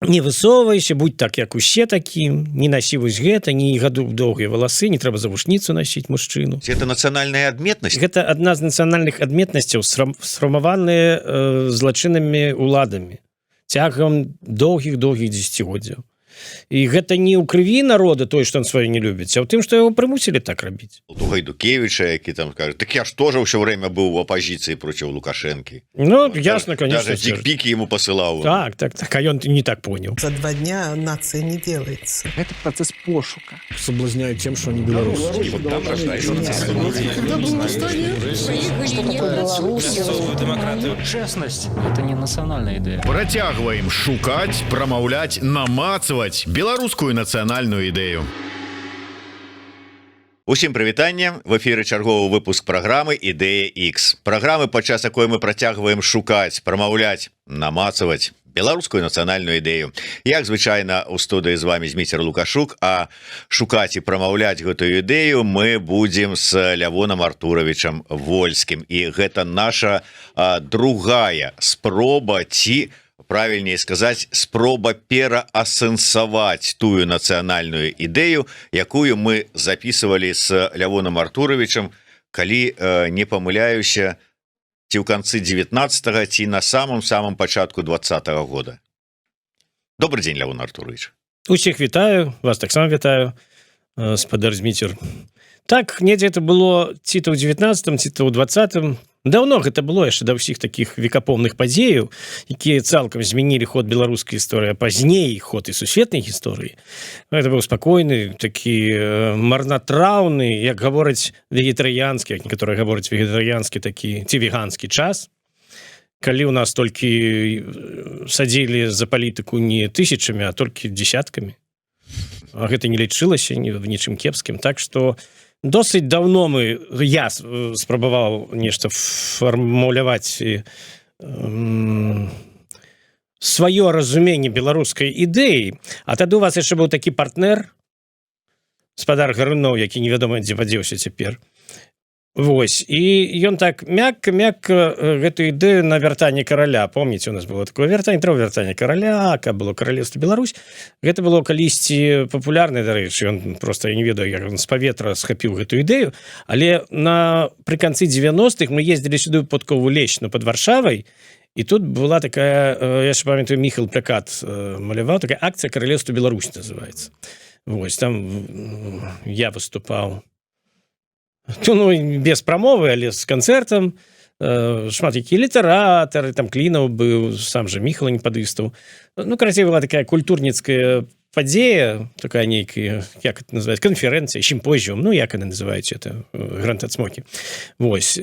не высоўвайся, будь так як усе такім, не насі вось гэта, не гаду доўгія валасы, не трэба завушніцу насіць мужчыну. Это нацыянальная адметнасць? Гэта адна з нацыянальных адметнасцяў, сфармаваныя злачыннымі уладамі цягам доўгіх дзесяцігоддзяў. І гэта не ў крыві народа той, што он сваё не любіць, а ў тым, што яго прымусілі так рабіць. У Гайдукевіча, які там кажа, так я ж тоже ўсё время быў у апозіцыі проціў Лукашэнкі. Ну, ясно, конечно. Даже дикпики ему посылал. Так, а он не так понял. За 2 дня нация не делается. Это процесс пошука. Соблазняют тем, что они белорусы. И вот там рождается честность – это не национальная идея. Працягваем шукаць, прамаўляць, намацваць беларускую нацыянальную ідэю. Усім прывітанне, в эфіры чарговы выпуск праграмы «Ідэя X». Праграмы, падчас якой мы працягваем шукаць, прамаўляць, намацваць беларускую нацыянальную ідэю. Як звычайна, у студыі з вами Зміцер Лукашук, а шукаць і прамаўляць гэтую ідэю мы будзем з Лявонам Артуровичам Вольскім. І гэта наша другая спроба ці правильнее сказаць, спроба пераасэнсаваць тую нацыянальную ідэю, якую мы записывалі з Лявонам Артуровичам, калі не памыляюся, ці ў канцы 19-го, ці на самым пачатку 20-го года. Добрый день, Лявон Артурович. Усіх вітаю, вас таксама вітаю, спадар Зміцер. Так, недзе это было ці то ў 19-м, ці то ў 20-м. Даўно гэта было яшчэ да ўсіх такіх векапомных падзеяў, якія цалкам змянілі ход беларускай гісторыі, а пазней ход і сусветнай гісторыі. Гэта быў спакойны, такі марнатраўны, як гавораць вегетарыянскі, як некаторыя гавораць вегетарыянскі такі ці веганскі час, калі ў нас толькі садзілі за палітыку не тысячамі, а толькі дзесяткамі. А гэта не лічылася ні в нічым кепскім, так што досыць даўно я спрабаваў нешта фармуляваць сваё разуменне беларускай ідэі, а тады у вас яшчэ быў такі партнер, спадар Гаруноў, які невядома дзе падзеўся цяпер. Вось, і ён так мякка гэту ідэю на вяртанне караля, помніце, у нас было такое вяртанне, трэба вяртанне караля, каб было каралевства Беларусь, гэта было калісьці папулярнае, дарэчы, ён проста, я не ведаю, як ён з паветра схапіў гэту ідэю, але прыканцы 90-х мы ездзілі сюды ў Подкову Лечну пад Варшавай, і тут была такая, я яшчэ памятаю, Міхал Плякат маляваў, такая акцыя «Каралевства Беларусь» называецца. Вось, там я выступаў. Ну, без прамовы, але з канцэртам, шмат якія літаратары, там Клінаў быў, сам жа Міхала не падыстаў. Ну, карацей, была такая культурніцкая падзея, такая нейкая, як это называется, канферэнцыя, сімпозіум, ну, як яны называюць это, гранд-ацмокі. Вось.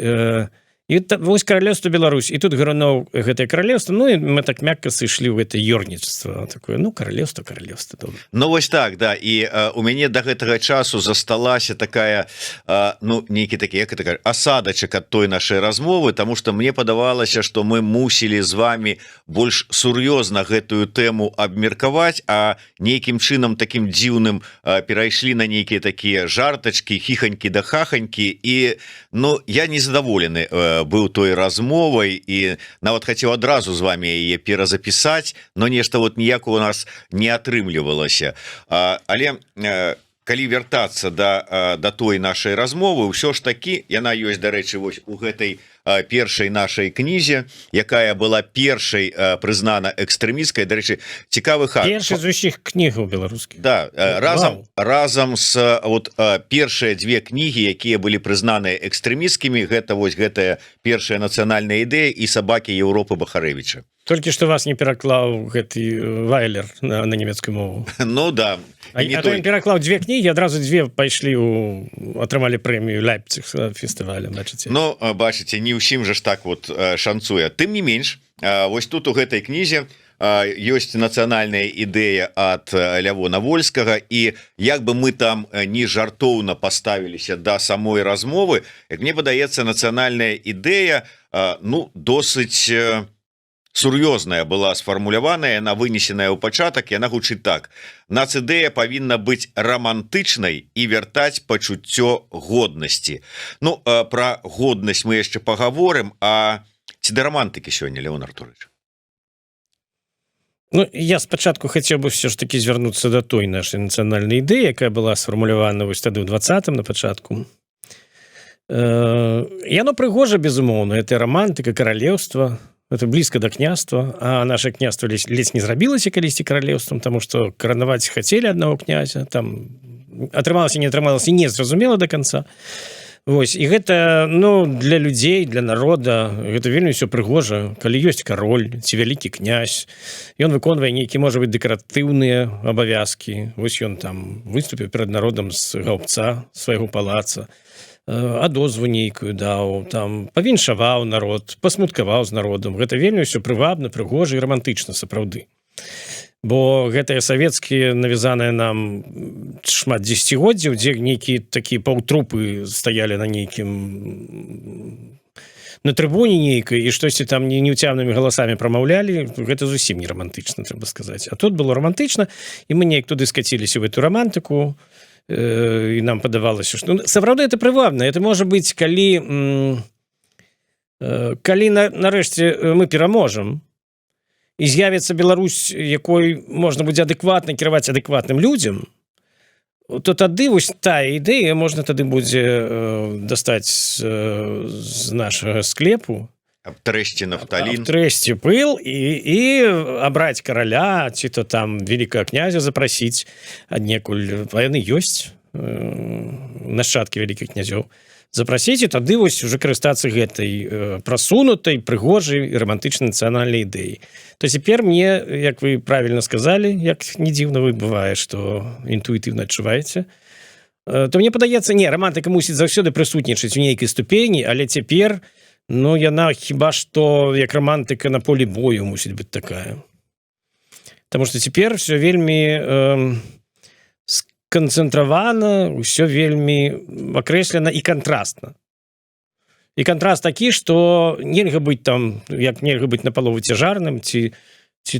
І вось каралевство Беларусь, і тут Гаруноў гэтае каралевство, ну і мы так мякка сышлі ў гэта ёрнічество такое, ну каралевство, добра. Ну вось так, да, і у мяне да гэтага часу засталася такая, ну нейкі такі, як это кажа, асадачак ад той нашай размовы, таму што мне падавалася, што мы мусілі з вами больш сур'ёзна гэтую тэму абмеркаваць, а нейкім чынам такім дзіўным перайшлі на нейкія такія жартачкі, хіханькі да хаханькі, і ну я незадаволены быў той размовай і нават хацеў адразу з вами яе перазапісаць, но нешта вот ніяк у нас не атрымлівалася. Але калі вяртацца да той нашай размовы, ўсё ж такі яна ёсць, дарэчы, вось у гэтай першай нашай кнізе, якая была першай прызнана экстрэмісткай, дарэчы, цікавы факт. Першы з усіх кнігаў беларускіх. Да, разам з вот першыя две кнігі, якія былі прызнаныя экстрэмісткімі, гэта вось гэтая першая нацыянальная ідэя і сабакі Еўропы Бахарэвіча. Толькі што вас не пераклаў гэты Вайлер на нямецкую мову. Ну да. А то ён пераклаў две кнігі, адразу две пайшлі атрымалі прэмію Лейпциг фестываля, бачыце. Ну, бачыце, не ўсім жа ж так вот шанцуе. Тым не менш, вось тут у гэтай кнізе ёсць нацыянальная ідэя ад Лявона Вольскага, і як бы мы там не жартоўна паставіліся да самой размовы, як мне падаецца, нацыянальная ідэя, ну, досыць сур'ёзная была сфармуляваная, яна вынесеная ў пачатак, яна гучыць так: нацыдея павінна быць рамантычнай і вяртаць пачуццё годнасці. Ну, пра годнасць мы яшчэ пагаворым, а ці да рамантыкі сёння, Лявон Артурович? Ну, я спачатку хацеў бы все ж таки звярнуцца да той нашай нацыянальнай ідэі, якая была сфармулявана вось тады ў 20-м на пачатку. Яно прыгожа, безумоўна, это романтыка, каралеўства, это блізка да княства, а наше княство ледзь не зрабілася калісьці каралеўствам, таму што каранаваць хацелі аднаго князя, там атрымалася, не атрымалася, не зразумела до конца. Вось, і гэта, ну, для людзей, для народа, гэта вельмі ўсё прыгожа, калі ёсць кароль ці вялікі князь, ён выконвае нейкі, можа быць, дэкаратыўныя абавязкі, вось ён там выступіў перад народам з гаўбца свайго палаца, адозву нейкую даў, там павіншаваў народ, пасмуткаваў з народам, гэта вельмі ўсё прывабна, прыгожа і рамантычна сапраўды. Бо гэтыя савецкія навязаныя нам шмат дзесяцігоддзяў, дзе нейкія такія паўтрупы стаялі на нейкім на трыбуне нейкай і штосьці там неўцямнымі галасамі прамаўлялі, гэта зусім не рамантычна, трэба сказаць. А тут было рамантычна, і мы неяк туды скаціліся в эту рамантыку, і нам падавалася, што сапраўды это прывабна, это можа быць, калі нарэшце мы пераможам, і з'явіцца Беларусь, якой можна будзе адэкватна кіраваць адэкватным людзям, то тады вось тая ідэя можна тады будзе дастаць з нашага склепу, абтрэсці нафталін, абтрэсці пыл і абраць караля, ці то там вялікага князя запрасіць аднекуль, а яны ёсць, нашчадкі вялікіх князёў, запрасіць, і тады вось уже карыстацца гэтай прасунутай, прыгожай і рамантычнай нацыянальнай ідэі. То цяпер мне, як вы правільна сказалі, як не дзіўна вы бывае, што інтуітыўна адчуваеце, то мне падаецца, не, рамантыка мусіць заўсёды прысутнічаць у нейкай ступені, але цяпер, ну, яна хіба што як рамантыка на полі бою мусіць быць такая. Таму што цяпер все вельмі канцэнтравана, ўсё вельмі акрэслена і кантрастна. І кантраст такі, што нельга быць там, як нельга быць напалову цяжарным, ці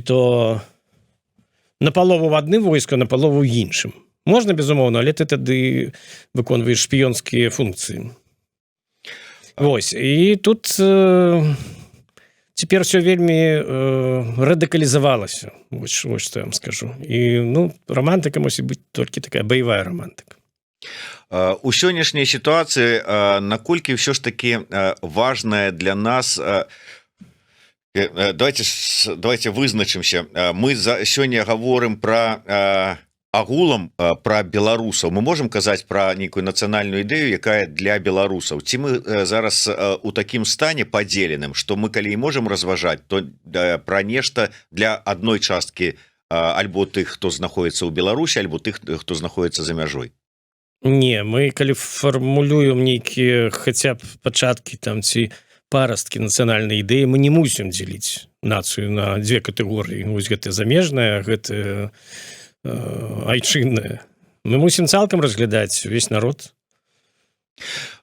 то напалову в адным войску, напалову ў іншым. Можна, безумоўна, але ты тады выконваеш шпіёнскія функцыі. Вось, і тут цяпер все вельмі радыкалізавалася, вось што я вам скажу. І, ну, рамантыка мусіць быць толькі такая баявая рамантыка. У сённяшняй сітуацыі наколькі ўсё ж такі важная для нас, давайте вызначымся, мы сёння гаворым пра агулам пра беларусаў, мы можам казаць пра нейкую нацыянальную ідэю, якая для беларусаў, ці мы зараз у такім стане падзеленым, што мы калі і можам разважаць, то пра нешта для адной часткі альбо тых, хто знаходіцца ў Беларусі, альбо тых, хто знаходіцца за мяжой. Не, мы калі фармулюем нейкія хаця б пачаткі там ці парасткі нацыянальнай ідэі, мы не мусім дзеліць нацыю на дзве катэгорыі. Вось гэта замежная, гэта айчынная. Мы мусім цалкам разглядаць увесь народ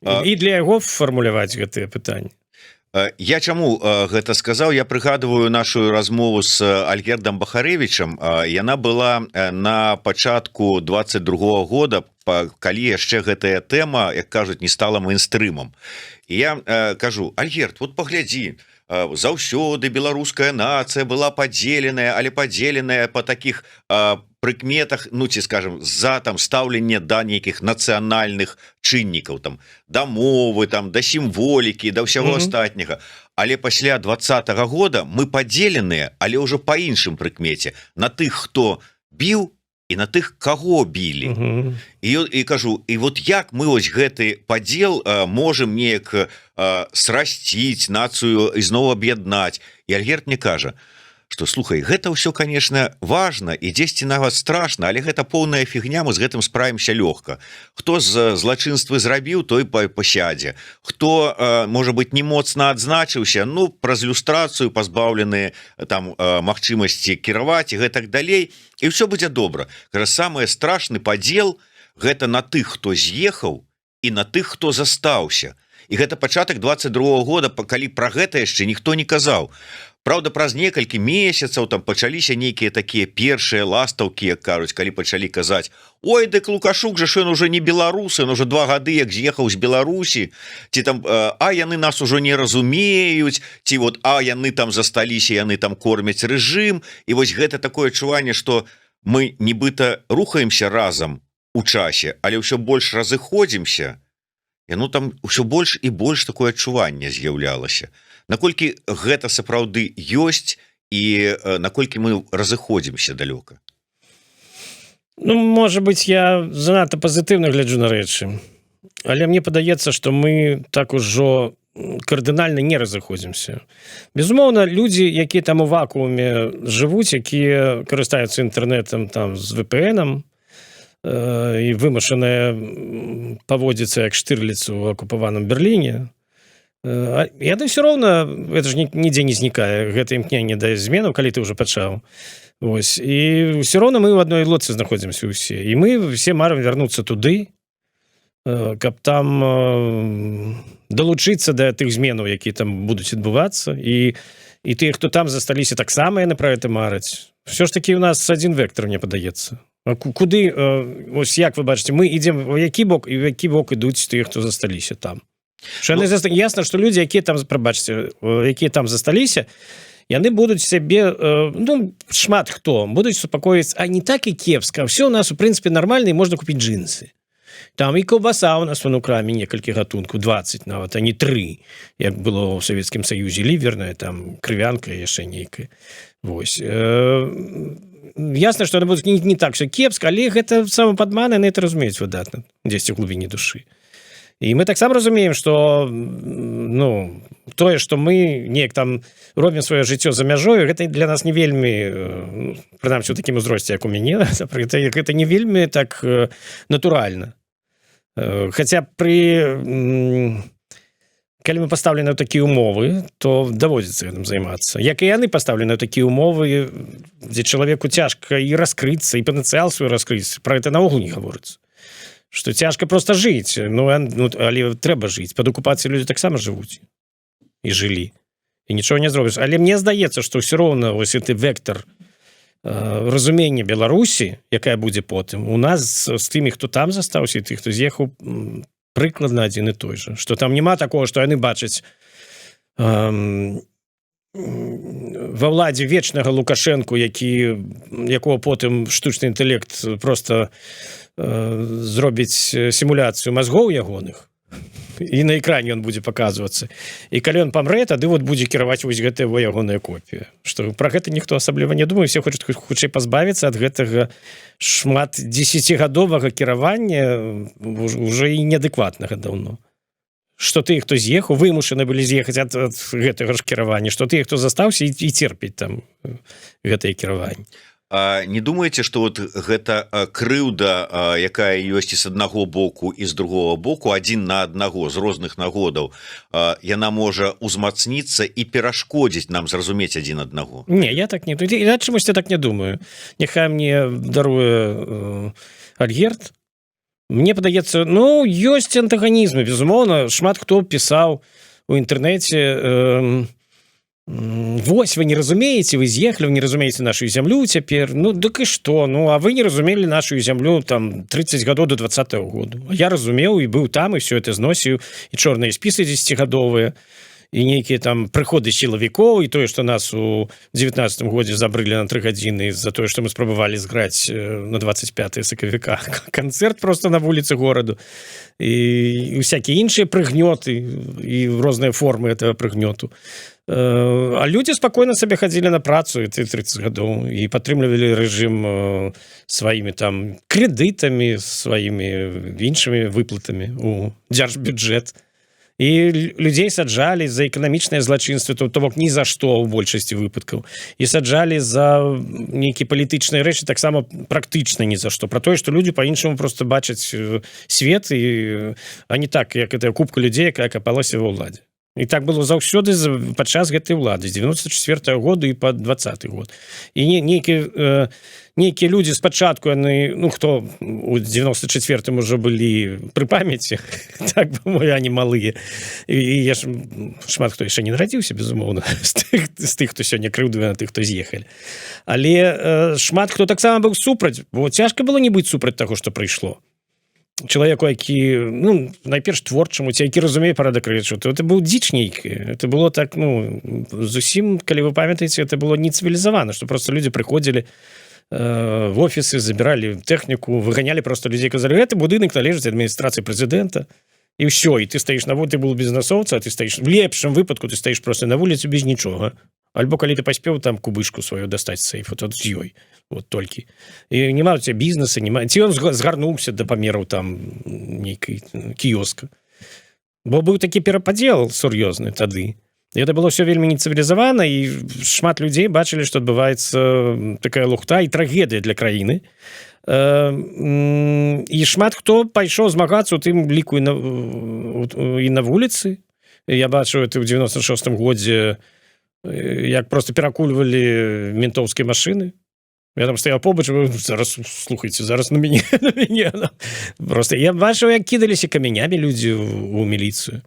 і для яго фармуляваць гэтыя пытанні. Я чаму гэта сказаў? Я прыгадываю нашу размову з Альгердам Бахарэвічам. Яна была на пачатку 22-го года, калі яшчэ гэтая тэма, як кажуць, не стала мейнстрымам. І я кажу: Альгерд, вот паглядзі, заўсёды беларуская нацыя была падзеленая, але падзеленая па такіх прыкметах, ну, ці, скажем, за там стаўленне да нейкіх нацыянальных чыннікаў, там, да мовы, там, да сімволікі, да ўсяго астатняга. Але пасля 20-го года мы падзеленыя, але ўжо па іншым прыкмеце, на тых, хто біў, і на тых, каго білі. І кажу, і вот як мы ось гэты падзел можам неяк срасціць нацыю, ізноў аб'яднаць. І Альгерд мне кажа, што, слухай, гэта ўсё, конечно, важна і дзесьці нават страшна, але гэта поўная фігня, мы з гэтым справімся лёгка. Хто з злачынствы зрабіў, той пасядзе. Хто, можа быць, не моцна адзначыўся, ну, праз люстрацыю пазбаўленыя там магчымасці кіраваць і гэтак далей, і ўсё будзе добра. Самы страшны падзел гэта на тых, хто з'ехаў, і на тых, хто застаўся. і гэта пачатак 22 года, калі пра гэта яшчэ ніхто не казаў. Праўда, праз некалькі месяцаў там пачаліся нейкія такія першыя ластаўкі, як кажуць, калі пачалі казаць: ой, дык Лукашук жа ён уже не беларусы, ён уже 2 гады як з'ехаў з Беларусі, ці там яны нас ужо не разумеюць, ці вот яны там засталіся, яны там кормяць рэжым. І вось гэта такое адчуванне, што мы нібыта рухаемся разам у часе, але ўсё больш разыходзімся. Яно там ўсё больш і больш такое адчуванне з'яўлялася. Наколькі гэта сапраўды ёсць і наколькі мы разыходзімся далёка? Ну, можа быть, я занадта пазітыўна гляджу на рэчы, але мне падаецца, што мы так ужо кардынальна не разыходзімся. Безумоўна, людзі, якія там у вакууме жывуць, якія карыстаюцца інтэрнэтам там з VPN-ам і вымушаныя паводзіцца як Штырліц у акупаваным Берліне, яны все роўна, это ж нідзе не знікае, гэта імкненне да зменаў, калі ты ўжо пачаў. Вось. І все роўна мы ў адной лодцы знаходзімся ўсе. І мы все марым вярнуцца туды, каб там далучыцца да тых зменаў, якія там будуць адбывацца. І тыя, хто там засталіся, таксама яны пра гэта мараць. Все ж такі у нас адзін вектор, мне падаецца. Куды, ось як вы бачыце, мы ідзем у які бок, і ў які бок ідуць тыя, хто засталіся там. Ясна, што людзі, якія там, прабачце, якія там засталіся, яны будуць сябе, ну, шмат хто, будуць супакоіць, не так і кепска, все у нас, у прынцыпе, нармальна, і можна купіць джинсы. Там і каўбаса у нас у краме некалькі гатункаў, 20 нават, а не 3, як было ў Савецкім Саюзе, ліверная, там, крывянка яшчэ нейкая. Вось. Ясна, што яны будуць не так все кепска, але гэта самападман, яны это разумеюць выдатна, дзесьці ў глыбіні душы. І мы таксама разумеем, што ну, тое, што мы неяк там робім сваё жыццё за мяжою, гэта для нас не вельмі, прынамсі у такім узросце, як у мяне, гэта не вельмі так натуральна. Хаця калі мы пастаўлены ў такія ўмовы, то даводзіцца гэтым займацца. Як і яны пастаўлены ў такія ўмовы, дзе чалавеку цяжка і раскрыцца, і патэнцыял свой раскрыць, пра гэта наогул не гаворыцца. Што цяжка проста жыць, але трэба жыць. Пад акупацыяй людзі таксама жывуць і жылі. І нічого не зробіш. Але мне здаецца, што ўсё роўна ось гэты вектор разумення Беларусі, якая будзе потым, у нас з тымі, хто там застаўся, і тых, хто з'ехаў, прыкладна адзін і той жа. Што там няма такого, што яны бачаць ва ўладзе вечнага Лукашэнку, якого потым штучны інтэлект проста зробіць сімуляцыю мазгоў ягоных, і на экране ён будзе паказвацца. І калі ён памрэ, тады вот будзе кіраваць вось гэтая ягоная копія. Што пра гэта ніхто асабліва не думае, все хочуць хутчэй пазбавіцца ад гэтага шмат 10гадовага кіравання, уже і неадэкватнага даўно. Што тыя, хто з'ехаў, вымушаны былі з'ехаць ад гэтага ж кіравання, што тыя, хто застаўся і церпіць там гэтае кіраванне. Не думаеце, што вот гэта крыўда, якая ёсць і з аднаго боку і з другого боку, адзін на аднаго з розных нагодаў, яна можа узмацніцца і перашкодзіць нам зразумець адзін аднаго? Не, я так не думаю. Я чамусьці так не думаю. Няхай мне даруе Альгерд. Мне падаецца, ну, ёсць антаганізмы, безумоўна, шмат хто пісаў у інтэрнэце, вось вы не разумееце, вы з'ехалі, вы не разумееце нашу зямлю цяпер, ну дык і што, ну а вы не разумелі нашу зямлю там 30 гадоў до 20-го году. Я разумеў і быў там, і все это зносіў, і чорныя спісы 10гадовыя, і нейкія там прыходы сілавікоў, і тое, што нас у 19-м годзе забрылі на 3 гадзіны за тое, што мы спрабавалі зграць на 25 сакавіка канцэрт просто на вуліцы гораду, і всякія іншыя прыгнёты і розныя формы этого прыгнёту. А людзі спакойна сабе хадзілі на працу 30 гадоў і падтрымлівалі рэжым сваімі там крэдытамі, сваімі іншымі выплатамі у дзяржбюджэт. І людзей саджалі за эканамічнае злачынства, то бок ні за што ў большасці выпадкаў. І саджалі за нейкія палітычныя рэчы таксама практычна ні за што. Пра тое, што людзі па-іншаму проста бачаць свет, а не так, як гэта купка людзей, якая капалася ва ўладзе. І так было заўсёды падчас гэтай улады з 94 года і па 20 год. І нейкія людзі спачатку яны, ну хто у 94-м ужо былі пры памяці, так бы они малыя. І я ж шмат хто яшчэ не нарадзіўся, безумоўна, з тых, хто сёння крыўдуе на тых, хто з'ехалі. Але шмат хто таксама быў супраць, бо цяжка было не быць супраць таго, што прыйшло. Чалавеку, які, ну, найперш творчаму, ці які разумее парадак рэчаў, то это быў дзіч нейкі. Это было так, ну, зусім, калі вы памятаеце, это было не цывілізавана, што просто людзі прыходзілі в офісы, забіралі тэхніку, выганялі просто людзей, казалі, гэты будынак належыць адміністрацыі прэзідэнта, і ўсё, і ты стаіш на вуліцы, ты был бізнесоўца, а ты стаіш, в лепшым выпадку ты стаіш просто на вуліцы без нічога. Альбо калі ты паспеў там кубышку сваю дастаць з сейфа, то з ёй, вот толькі. І няма у цябе бізнеса, няма. Ці ён згарнуўся да памераў там нейкай кіёска. Бо быў такі перападзел сур'ёзны тады. І это было ўсё вельмі нецывілізавана, і шмат людзей бачылі, што адбываецца такая лухта і трагедыя для краіны. І шмат хто пайшоў змагацца у тым ліку і на вуліцы. Я бачу это ў 96-м годзе, як просто перакульвалі ментоўскія машыны. Я там стаяў побач, зараз, слухайце, зараз на мяне. Просто я бачыў, як кідаліся камянямі людзі ў міліцыю.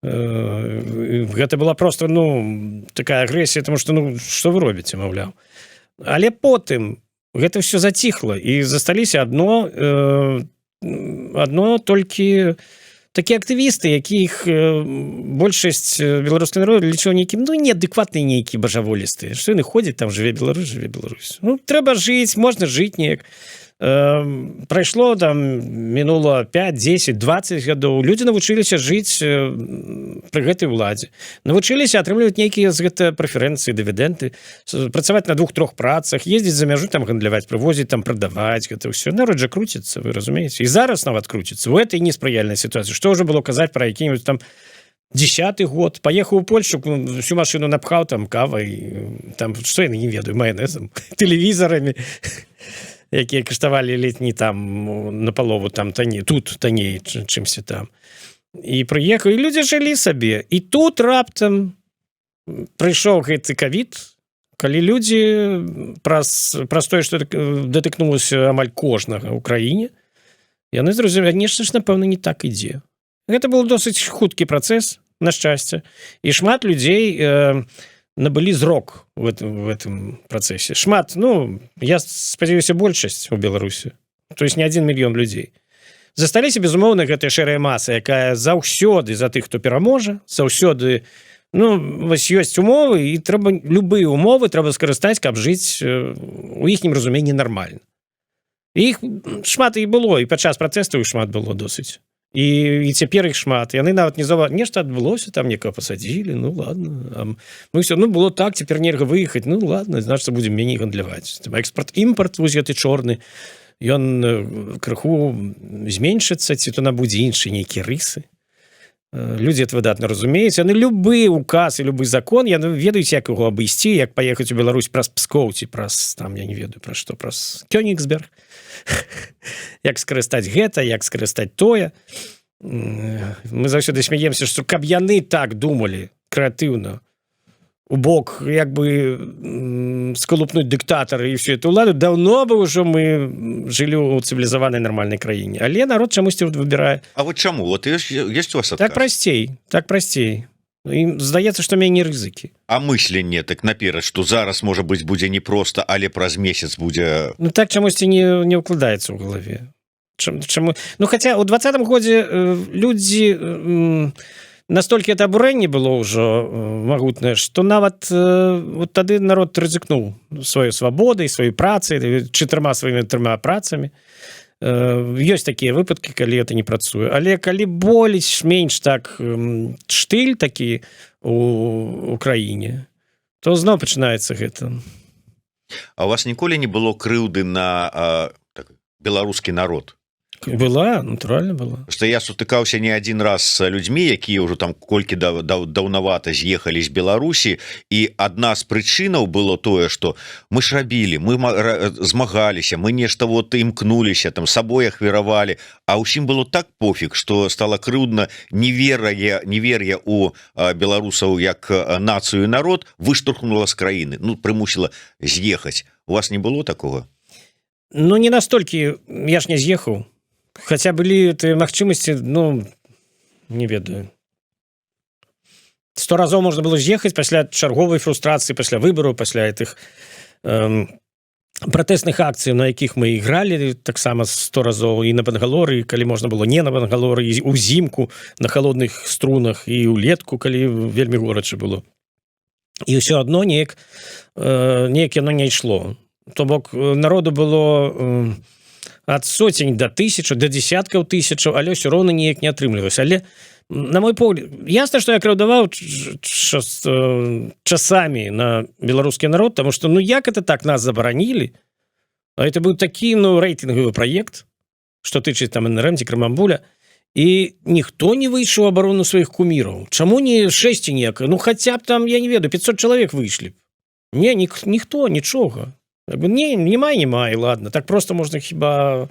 Гэта была просто, ну, такая агрэсія, тому што, ну, што вы робіце, маўляў. Але потым гэта ўсё заціхла, і засталіся адно толькі такія актывісты, якіх большасць беларускай народу лічыў нейкім, ну, неадэкватныя нейкія бажаволістыя. Што яны ходзяць, там жыве Беларусь. Ну, трэба жыць, можна жыць неяк. Прайшло, там, мінула 5, 10, 20 гадоў. Людзі навучыліся жыць пры гэтай уладзе. Навучыліся атрымліваць нейкія з гэта прэферэнцыі, дывідэнды, працаваць на 2-3 працах, ездзіць за мяжу, там гандляваць, прывозіць, там прадаваць, гэта ўсё. Народ жа круціцца, вы разумееце? І зараз нават круціцца. У этой неспрыяльнай сітуацыі. Што ўжо было казаць пра які-нибудь там 10-й год. Паехаў у Польшу, всю машыну напхаў там кавай, там, што я не ведаю, майонезам, тэлевізарамі, якія каштавалі летні там напалову там танней, тут танней, чымся там. І прыехаў, і людзі жылі сабе. І тут раптам прыйшоў гэты ковід, калі людзі праз тое, што датыкнулася амаль кожнага ў краіне, яны зразумелі, нешта ж, напэўна, не так ідзе. Гэта был досыць хуткі працэс, на шчасце. І шмат людзей набылі зрок в этом працэсе. Шмат, ну, я спадзяюся, большасць у Беларусі. То есть не 1 мільён людзей. Засталіся, безумоўна, гэтая шэрая маса, якая заўсёды за тых, хто пераможа, заўсёды, ну, вось ёсць умовы, і трэба любыя умовы трэба скарыстаць, каб жыць у іхнім разуменні нармальна. І іх шмат і было, і падчас пратэстаў іх шмат было досыць. І цяпер іх шмат. Яны нават не заўважылі, нешта адбылося, там некага пасадзілі, ну ладно. Мы ўсё, ну, было так, цяпер нельга выехаць, ну ладно, значыць, будзем меней гандляваць. Экспорт-імпорт, вось гэты чорны, ён крыху зменшыцца, ці то набудзе іншыя нейкія рысы. Людзі это выдатна разумеюць. Яны любы указ і любы закон, яны ведаюць, як яго абысці, як паехаць у Беларусь праз Пскоў, ці праз, там, я не ведаю, пра што, праз Кёнігсберг. Як скарыстаць гэта, як скарыстаць тое. Мы заўсёды смяемся, што каб яны так думалі крэатыўна у бок, як бы скалупнуць дыктатара і всю эту ўладу, даўно бы ўжо мы жылі ў цывілізаванай нармальнай краіне. Але народ чамусьці выбірае. А вот чаму? Вот ёсць у вас адказ? Так прасцей. І здаецца, што меней рызыкі. А мысленне так наперад, што зараз, можа быць, будзе не проста, але праз месяц будзе... Ну так чамусьці не ўкладаецца ў галаве. Чаму? Ну, хаця ў 20-м годзе людзі... Настолькі это абурэнне было ўжо магутнае, што нават вот тады народ рызыкнуў сваёй свабодай, сваёй працай, 4 сваімі 3 працамі. Ёсць такія выпадкі, калі это не працуе. Але калі больш-менш так штыль такі у краіне, то зноў пачынаецца гэта. А у вас ніколі не было крыўды на беларускі народ? Была, натуральна была. Што я сутыкаўся не адзін раз з людзьмі, якія ўжо там колькі даўнавата з'ехалі з Беларусі, і адна з прычынаў было тое, што мы ж рабілі, мы змагаліся, мы нешта вот імкнуліся, там сабой ахвяравалі, а ўсім было так пофіг, што стала крыўдна невер'я у беларусаў як нацыю і народ выштурхнула з краіны, ну прымусіла з'ехаць. У вас не было такого? Ну не настолькі, я ж не з'ехаў. Хаця былі ты магчымасці, ну не ведаю. 100 разоў можна было з'ехаць пасля чарговай фрустрацыі, пасля выбараў, пасля гэтых пратэсных акцый, на якіх мы ігралі таксама 100 разоў і на Бангалоры, калі можна было не на Бангалоры, і ўзімку на халодных струнах, і ўлетку, калі вельмі горача было. І ўсё адно неяк яно не ішло. То бок народу было ад сотень до тысяч, до десяткаў тысячаў, але ўсё роўна неяк не атрымлівалася. Але, на мой погляд, ясна, што я крыўдаваў часамі на беларускі народ, таму што, ну, як это так нас забаранілі? А это быў такі, ну, рэйтынгавы праект, што тычыць там НРМ ці Крамамбуля, і ніхто не выйшаў у абарону сваіх куміраў. Чаму не 6 ніяк? Ну, хаця б там, я не ведаю, 500 чалавек выйшлі б. Не, ніхто, нічога. Няма, і ладно. Так просто можна хіба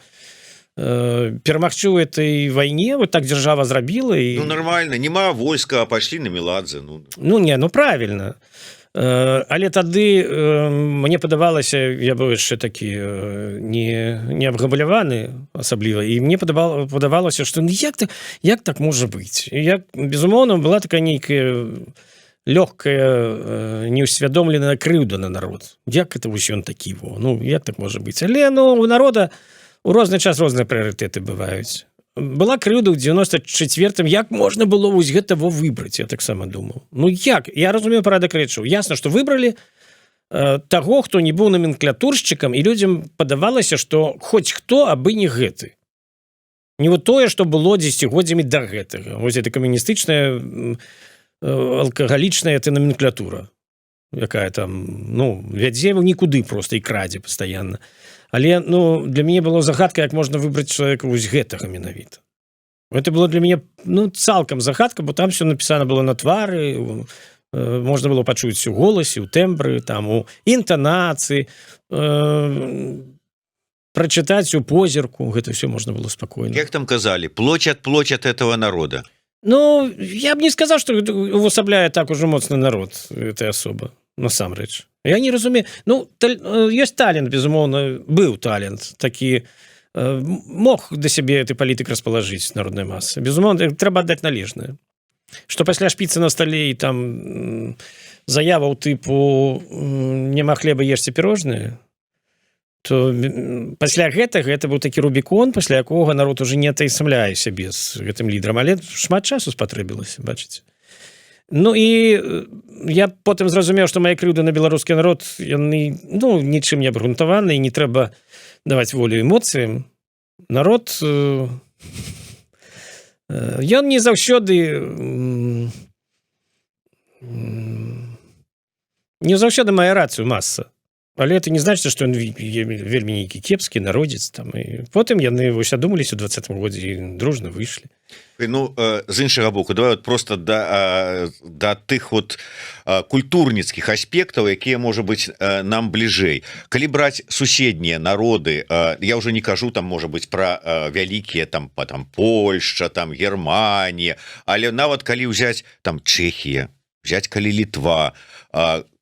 перамагчы ў этой вайне, вот так дзяржава зрабіла. І... Ну, нормально, няма войска, а пайшлі на Меладзе. Ну, правильно. Але тады мне падавалася, я быў яшчэ такі не абгабляваны асабліва, і мне падавалася, што як так можа быць? Безумоўна, была такая нейкая лёгкая, неусвядомленая крыўда на народ. Як это вось ён такі, ну, як так можа быць? Але, ну, у народа у розны час розныя прыярытэты бываюць. Была крыўда ў 94-м, як можна было вось гэта выбраць, я таксама думаў. Ну, як? Я разумею парадак рэчаў. Ясна, што выбралі таго, хто не быў номенклатуршчыкам, і людзям падавалася, што хоць хто, абы не гэты. Не вот тое, што было дзесяцігоддзямі да гэтага. Вось гэта камуністычная алкагалічная эта номенклатура, якая там, ну, вядзе нікуды просто і крадзе пастаянна. Але, ну, для мяне было загадка, як можна выбраць чалавека вось гэтага менавіта. Это было для мяне, ну, цалкам загадка, бо там все напісана было на твары, можна было пачуць у голасе, у тэмбры, там, у інтанацыі, прачытаць у позірку, гэта все можна было спакойна. Як там казалі, плоть от этого народа. Ну, я б не сказаў, што увасабляе так ужо моцны народ этой асоба, насамрэч. Я не разумею. Ну, ёсць талент, безумоўна, быў талент, такі, мог да сябе этой палітык распалажыць народнай масы. Безумоўна, трэба аддаць належнае. Што пасля шпіцы на стале і там заяваў тыпу «няма хлеба, ешце пірожныя», то пасля гэтага гэта быў такі рубікон, пасля якога народ уже не атаясамляе сябе з гэтым лідарам, але шмат часу спатрэбілася, бачыце. Ну і я потым зразумеў, што мая крыўда на беларускі народ, яны, ну, нічым не абгрунтаваны, і не трэба даваць волю эмоцыям. Народ, ён не заўсёды мае рацыю, маса. Але это не значит, што ён вельмі нейкі кепскі народзец там, і потым яны вось адумаліся ў 20-м годзе і дружна выйшлі. Ну, з іншага боку, давай вот просто да тых вот культурніцкіх аспектаў, якія, можа быць, нам бліжэй. Калі браць суседнія народы, я ўжо не кажу там, можа быць, пра вялікія там Польшча, там Германія, але нават калі ўзяць там Чэхія, взять калі Літва,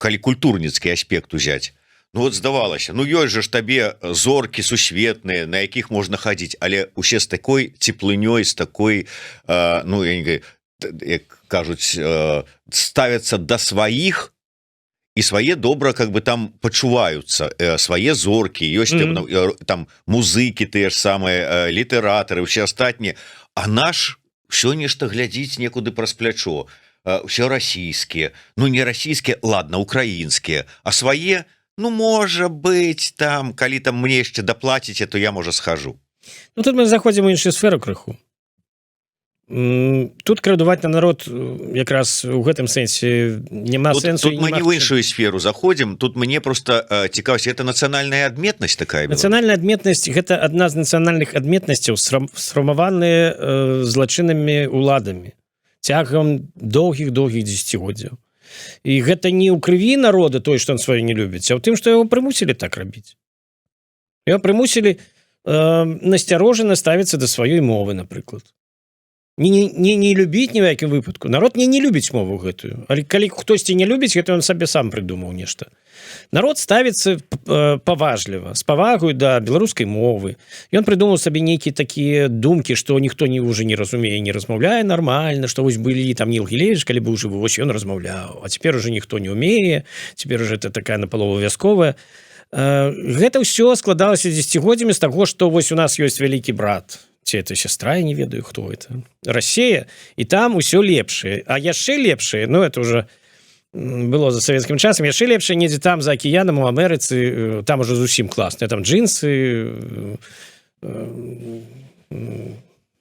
калі культурніцкі аспект узяць. Ну вот здавалася, ну ёсць жа ж табе зоркі сусветныя, на якіх можна хадзіць, але усе з такой цеплынёй, з такой, ну, як кажуць, ставяцца да сваіх, і свае добра как бы там пачуваюцца, свае зоркі, ёсць там музыкі, тыя ж самыя літаратары, усе астатнія, а наш ўсё нешта глядзіць некуды праз плячо, ўсё расійскія, ну не расійскія, ладно, украінскія, а свае, ну, можа быць, там, калі там мне яшчэ даплаціце, то я, можа, схожу. Ну, тут мы заходзім у іншую сферу крыху. тут крадуваць на народ якраз у гэтым сэнсе няма сэнсу. Тут мы не в іншую сферу заходзім, тут мне просто цікавіць, это нацыянальная адметнасць такая. Нацыянальная адметнасць гэта адна з нацыянальных адметнасцяў, сфармаваныя злачыннымі уладамі цягам доўгіх дзесяцігоддзяў. І гэта не ў крыві народа той, што он сваё не любіць, а ў тым, што яго прымусілі так рабіць. Яго прымусілі насцярожана ставіцца да сваёй мовы, напрыклад. Не любіць ні ў якім выпадку. Народ не любіць мову гэтую. Але калі хтосьці не любіць, гэта он сабе сам прыдумаў нешта. Народ ставіцца паважліва, з павагаю да беларускай мовы. Ён прыдумаў сабе нейкія такія думкі, што ніхто уже не разумее, не размаўляе нармальна, што вось былі там Ніл Гілевіч, калі быў жывы, вось ён размаўляў. А цяпер уже ніхто не ўмее, цяпер уже это такая напалову вясковая. Гэта ўсё складалася дзесяцігоддзямі з таго, што вось у нас ёсць вялікі брат. Ці это сястра, я не ведаю, хто это. Расія, і там усё лепшае. А яшчэ лепшае, ну, это уже было за савецкім часам, яшчэ лепшае недзе там, за акіянам, у Амерыцы, там уже зусім класна. Там джинсы,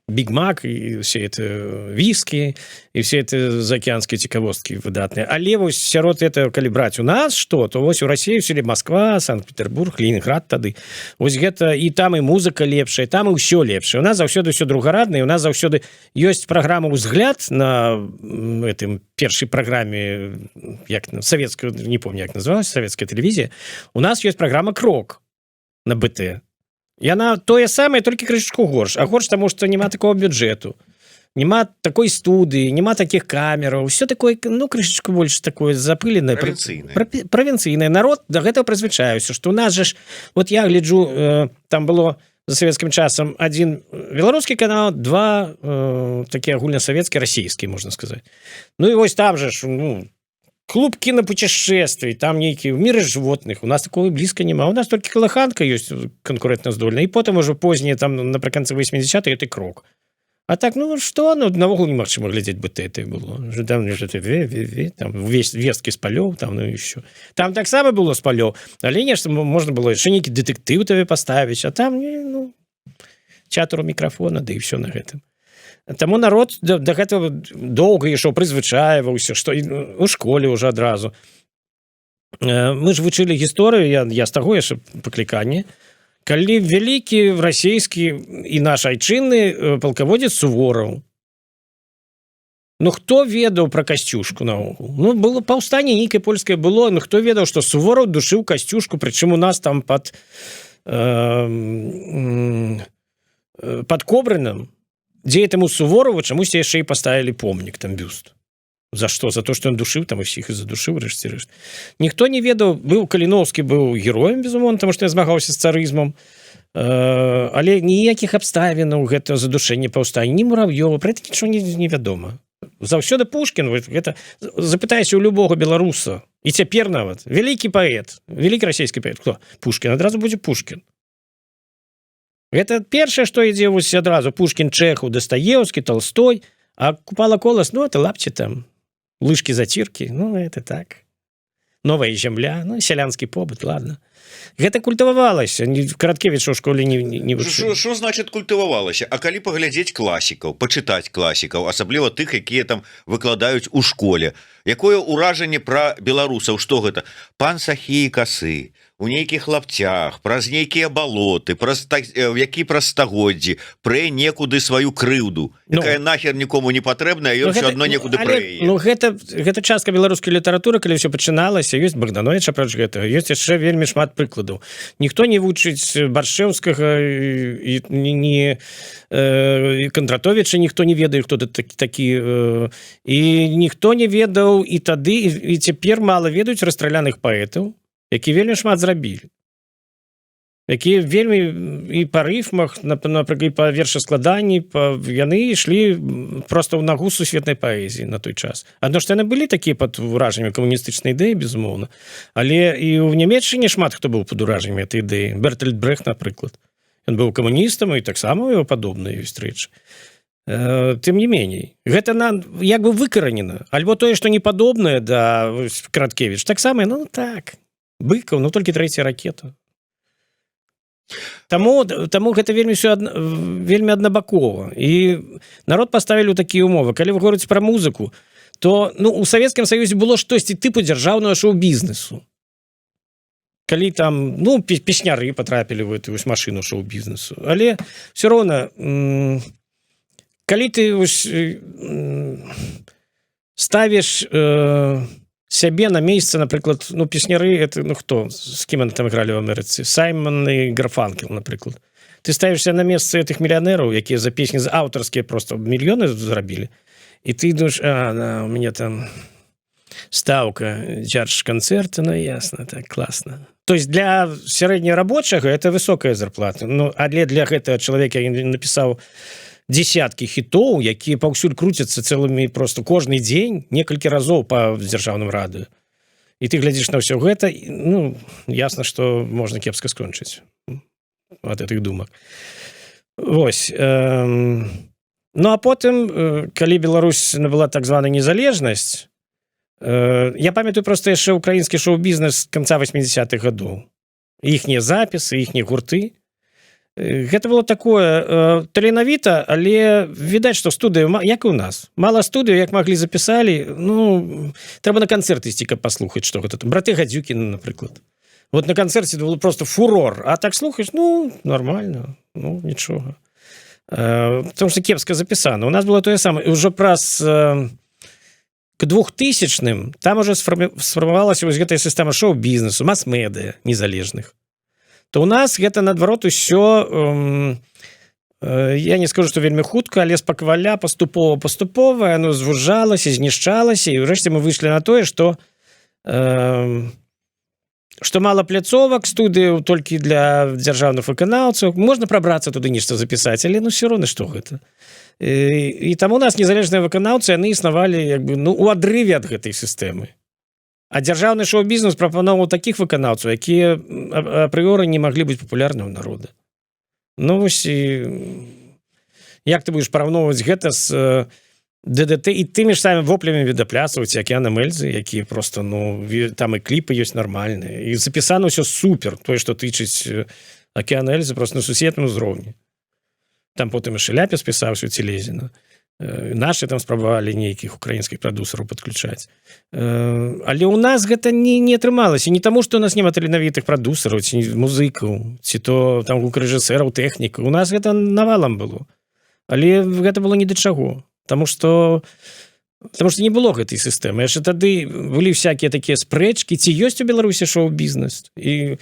Биг Мак, і все это віскі, і все это заокеанскія цікавосткі выдатныя. Але вось сярод этого, калі браць у нас што, то вось у Расіі ўсё Москва, Санкт-Петербург, Ленинград тады. Вось гэта і там і музыка лепшая, там і ўсё лепшае. У нас заўсёды ўсё другараднае, у нас заўсёды ёсць праграма «Узгляд» на гэтым першай праграме, як савецкая, не помню, як называлась, савецкая тэлевізія. У нас ёсць праграма «Крок» на БТ. Яна тое самае, толькі крышачку горш. А горш таму, што няма такого бюджэту. Няма такой студыі, няма такіх камераў. Усё такое, ну, крышачку больш такое запыленае. Правінцыйнае. Народ да гэтага прызвычаіўся, што у нас же ж, вот я гляджу, там было за савецкім часам один беларускі канал, два такія агульнасавецкія, расійскія, можна сказаць. Ну, і вось там же ж, ну, клуб кинопутешествий, там некие в мире животных. У нас такого близко нема. У нас только колыханка есть конкурентно-здольная. И потом уже позднее, там, наприканці 80-х, это крок. А так, ну, что? Ну, навогул немагчыма глядзець бы это было. Там, там весткі з палёў, там, ну, еще. Там таксама было з палёў. Але нешта можна было яшчэ нейкі дэтэктыў тебе поставіць. А там, ну, чатуру мікрафона, да і все на гэтым. Таму народ да гэтага доўга ішоў, прызвычаіваўся, што у школе ўжо адразу. Мы ж вучылі гісторыю, я з таго яшчэ пакліканне, калі вялікі расійскі і наш айчынны палкаводзец Сувораў. Ну, хто ведаў пра Касцюшку наогул? Ну, было паўстанне нейкае польскае было, ну, хто ведаў, што Сувораў душыў Касцюшку, прычым у нас там пад Кобрыным, дзе этому Суворову чамусьці яшчэ і паставілі помнік, там бюст. За што? За то, што ён душыў там і ўсіх і задушыў, рэшце-рэшт. Ніхто не ведаў, Каліноўскі быў героем, безумоўна, таму што я змагаўся з царызмам, але ніякіх абставінаў гэтага задушэння паўстання, ні Мурав'ёва, пра гэта нічого не вядома. Заўсёды Пушкін, гэта запытайся ў любога беларуса, і цяпер нават, вялікі паэт, вялікі расійскі паэт, хто? Пушкін, адразу будзе Пушкін. Гэта першае, што ідзе вось адразу. Пушкін, Чэхаў, Дастаеўскі, Толстой, а Купала Колас, ну, это лапці там, лыжкі-заціркі, ну, это так. Новая зямля, ну, сялянскі побыт, ладно. Гэта культывавалася. Караткевіч у школе не вучыў. Што значыць культывавалася? А калі паглядзець класікаў, пачытаць класікаў, асабліва тых, якія там выкладаюць у школе, якое ўражанне пра беларусаў? Што гэта? Пан Сахі і касы, у нейкіх лапцях, праз нейкія балоты, які праз стагоддзі, прэ некуды сваю крыўду, якая нахер нікому не патрэбная, ён все адно некуды прэ. Ну, гэта частка беларускай літаратуры, калі ўсё пачыналася, ёсць Богданович апроч гэтага, ёсць яшчэ вельмі шмат прыкладаў. Ніхто не вучыць Баршэўскага і Кондратовіча, ніхто не ведае, хто такі, і ніхто не ведаў і тады, і цяпер мала ведаюць расстраляных паэтаў, які вельмі шмат зрабілі. Якія вельмі і па рыфмах, напрыклад, па вершаскладанні, яны ішлі проста ў нагу сусветнай паэзіі на той час. Адно што яны былі такія пад уражаннем камуністычнай ідэі, безумоўна, але і ў Нямецчыне шмат хто быў пад уражаннем гэтай ідэі. Бертольд Брехт, напрыклад. Ён быў камуністам, і таксама яго падобныя ёсць рэчы. Тым не меней. Гэта нам як бы выкаранена. Альбо тое, што не падобнае да Караткевіч. Таксама, ну так, Быкаў, ну толькі трэця ракета. Таму гэта вельмі вельмі аднабакова. І народ паставілі ў такія умовы. Калі вы говорыце пра музыку, то у Савецкім Саюзе было штосьці тыпу дзяржаўнага шоу-бізнесу. Калі там песняры патрапілі в эту машыну шоу-бізнесу. Але все роўна, калі ты ставіш сябе на месца, напрыклад, песняры, это хто? З кім они там игралі в Амерыцы? Саймон і Гарфанкел, напрыклад. Ты ставішся на месца этих мільянераў, якія за песні аўтарскія просто мільёны зрабілі. И ты думаешь, у меня там ставка, джардж-концерты, ясно, так, классно. То есть для сярэднерабочага это высокая зарплата. А для гэтага чалавека напісаў десяткі хітоў, якія паўсюль круцяцца цэлымі просто кожны дзень, некалькі разоў па дзяржаўным радыё. І ты глядзіш на ўсё гэта, ясна, што можна кепска скончыць ад гэтых думак. Вось. А потым, калі Беларусь набыла так званая незалежнасць, я памятаю просто яшчэ украінскі шоу-бізнес канца 80-х гадоў. Іхнія запісы, іхнія гурты. Гэта было такое таленавіта, але відаць, што студыю, як і ў нас. Мала студыю, як маглі запісалі, трэба на канцэрт ісці, каб паслухаць, што гэта там. Браты Гадзюкіны, напрыклад. Вот на канцэрце было просто фурор. А так слухаеш, нормально, нічога. Потому что кепска записано. У нас было то самое. И уже праз к 2000-м там уже сформировалась вот эта система шоу-бизнесу, масс-медиа незалежных. То у нас гэта, наадварот, усё, я не скажу, што вельмі хутка, але спакваля, паступова, оно звужалася, знішчалася, і ўрэшце мы выйшлі на тое, што мало пляцовак, студыяў толькі для дзяржаўных выканаўцаў. Можна прабрацца туды нешта запісаць, але ўсё роўна што гэта. І таму у нас незалежныя выканаўцы, яны існавалі у адрыве ад гэтай сістэмы. А дзяржаўны шоу-бізнес прапаноўваў такіх выканаўцаў, якія апрыёры не маглі быць папулярнымі ў народа. Вось, як ты будзеш параўноўваць гэта з ДДТ і тымі ж самі воплямі відаплясаў ці Акіяна Мэльзы, якія просто, там і кліпы ёсць нармальныя. І запісана ўсё супер. Тое, што тычыць Акіяна Эльзы, просто на сусветным узроўні. Там потым і Шаляпе спісаўся ў Цілезіна. Нашы там спрабавалі нейкіх украінскіх прадусераў падключаць. Але ў нас гэта не атрымалася. Не таму, што у нас няма таленавітых прадусераў, ці музыкаў, ці то там гукарэжысэраў, тэхнікаў. У нас гэта навалам было. Але гэта было ні да чаго. Потому что не было гэтай сістэмы. Яшчэ тады былі всякія такія спрэчкі, ці ёсць у Беларусі шоу-бізнес. І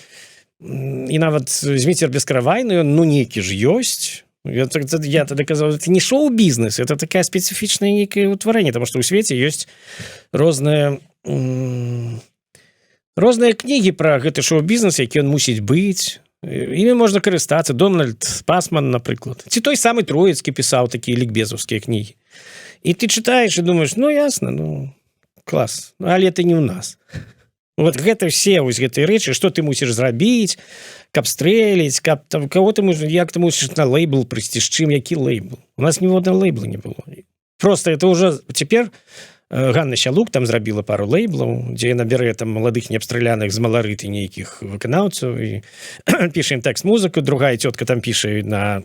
нават Зміцер Бескаравайны, нейкі ж ёсць. Я тады казаў, это не шоу-бізнес, это такая спецыфічная нейкае ўтварэнне, потому что ў свеце ёсць розныя кнігі пра гэты шоу-бізнес, які ён мусіць быць. Імі можна карыстацца. Дональд Пасман, напрыклад. Ці той самы Троіцкі пісаў такія лікбезаўскія кнігі. І ты чытаеш і думаеш, ясна, клас, але это не ў нас. Вот гэта все вось гэтыя рэчы, што ты мусіш зрабіць, каб стрэліць, каб там як ты мусіш на лейбл прыйсці, з чым, які лейбл. У нас ніводнага лейбла не было. Просто это уже цяпер Ганна Сялук там зрабіла пару лейблаў, дзе яна бярэ там маладых неабстраляных з маларыты нейкіх выканаўцаў і піша ім тэкст-музыку, другая цётка там піша на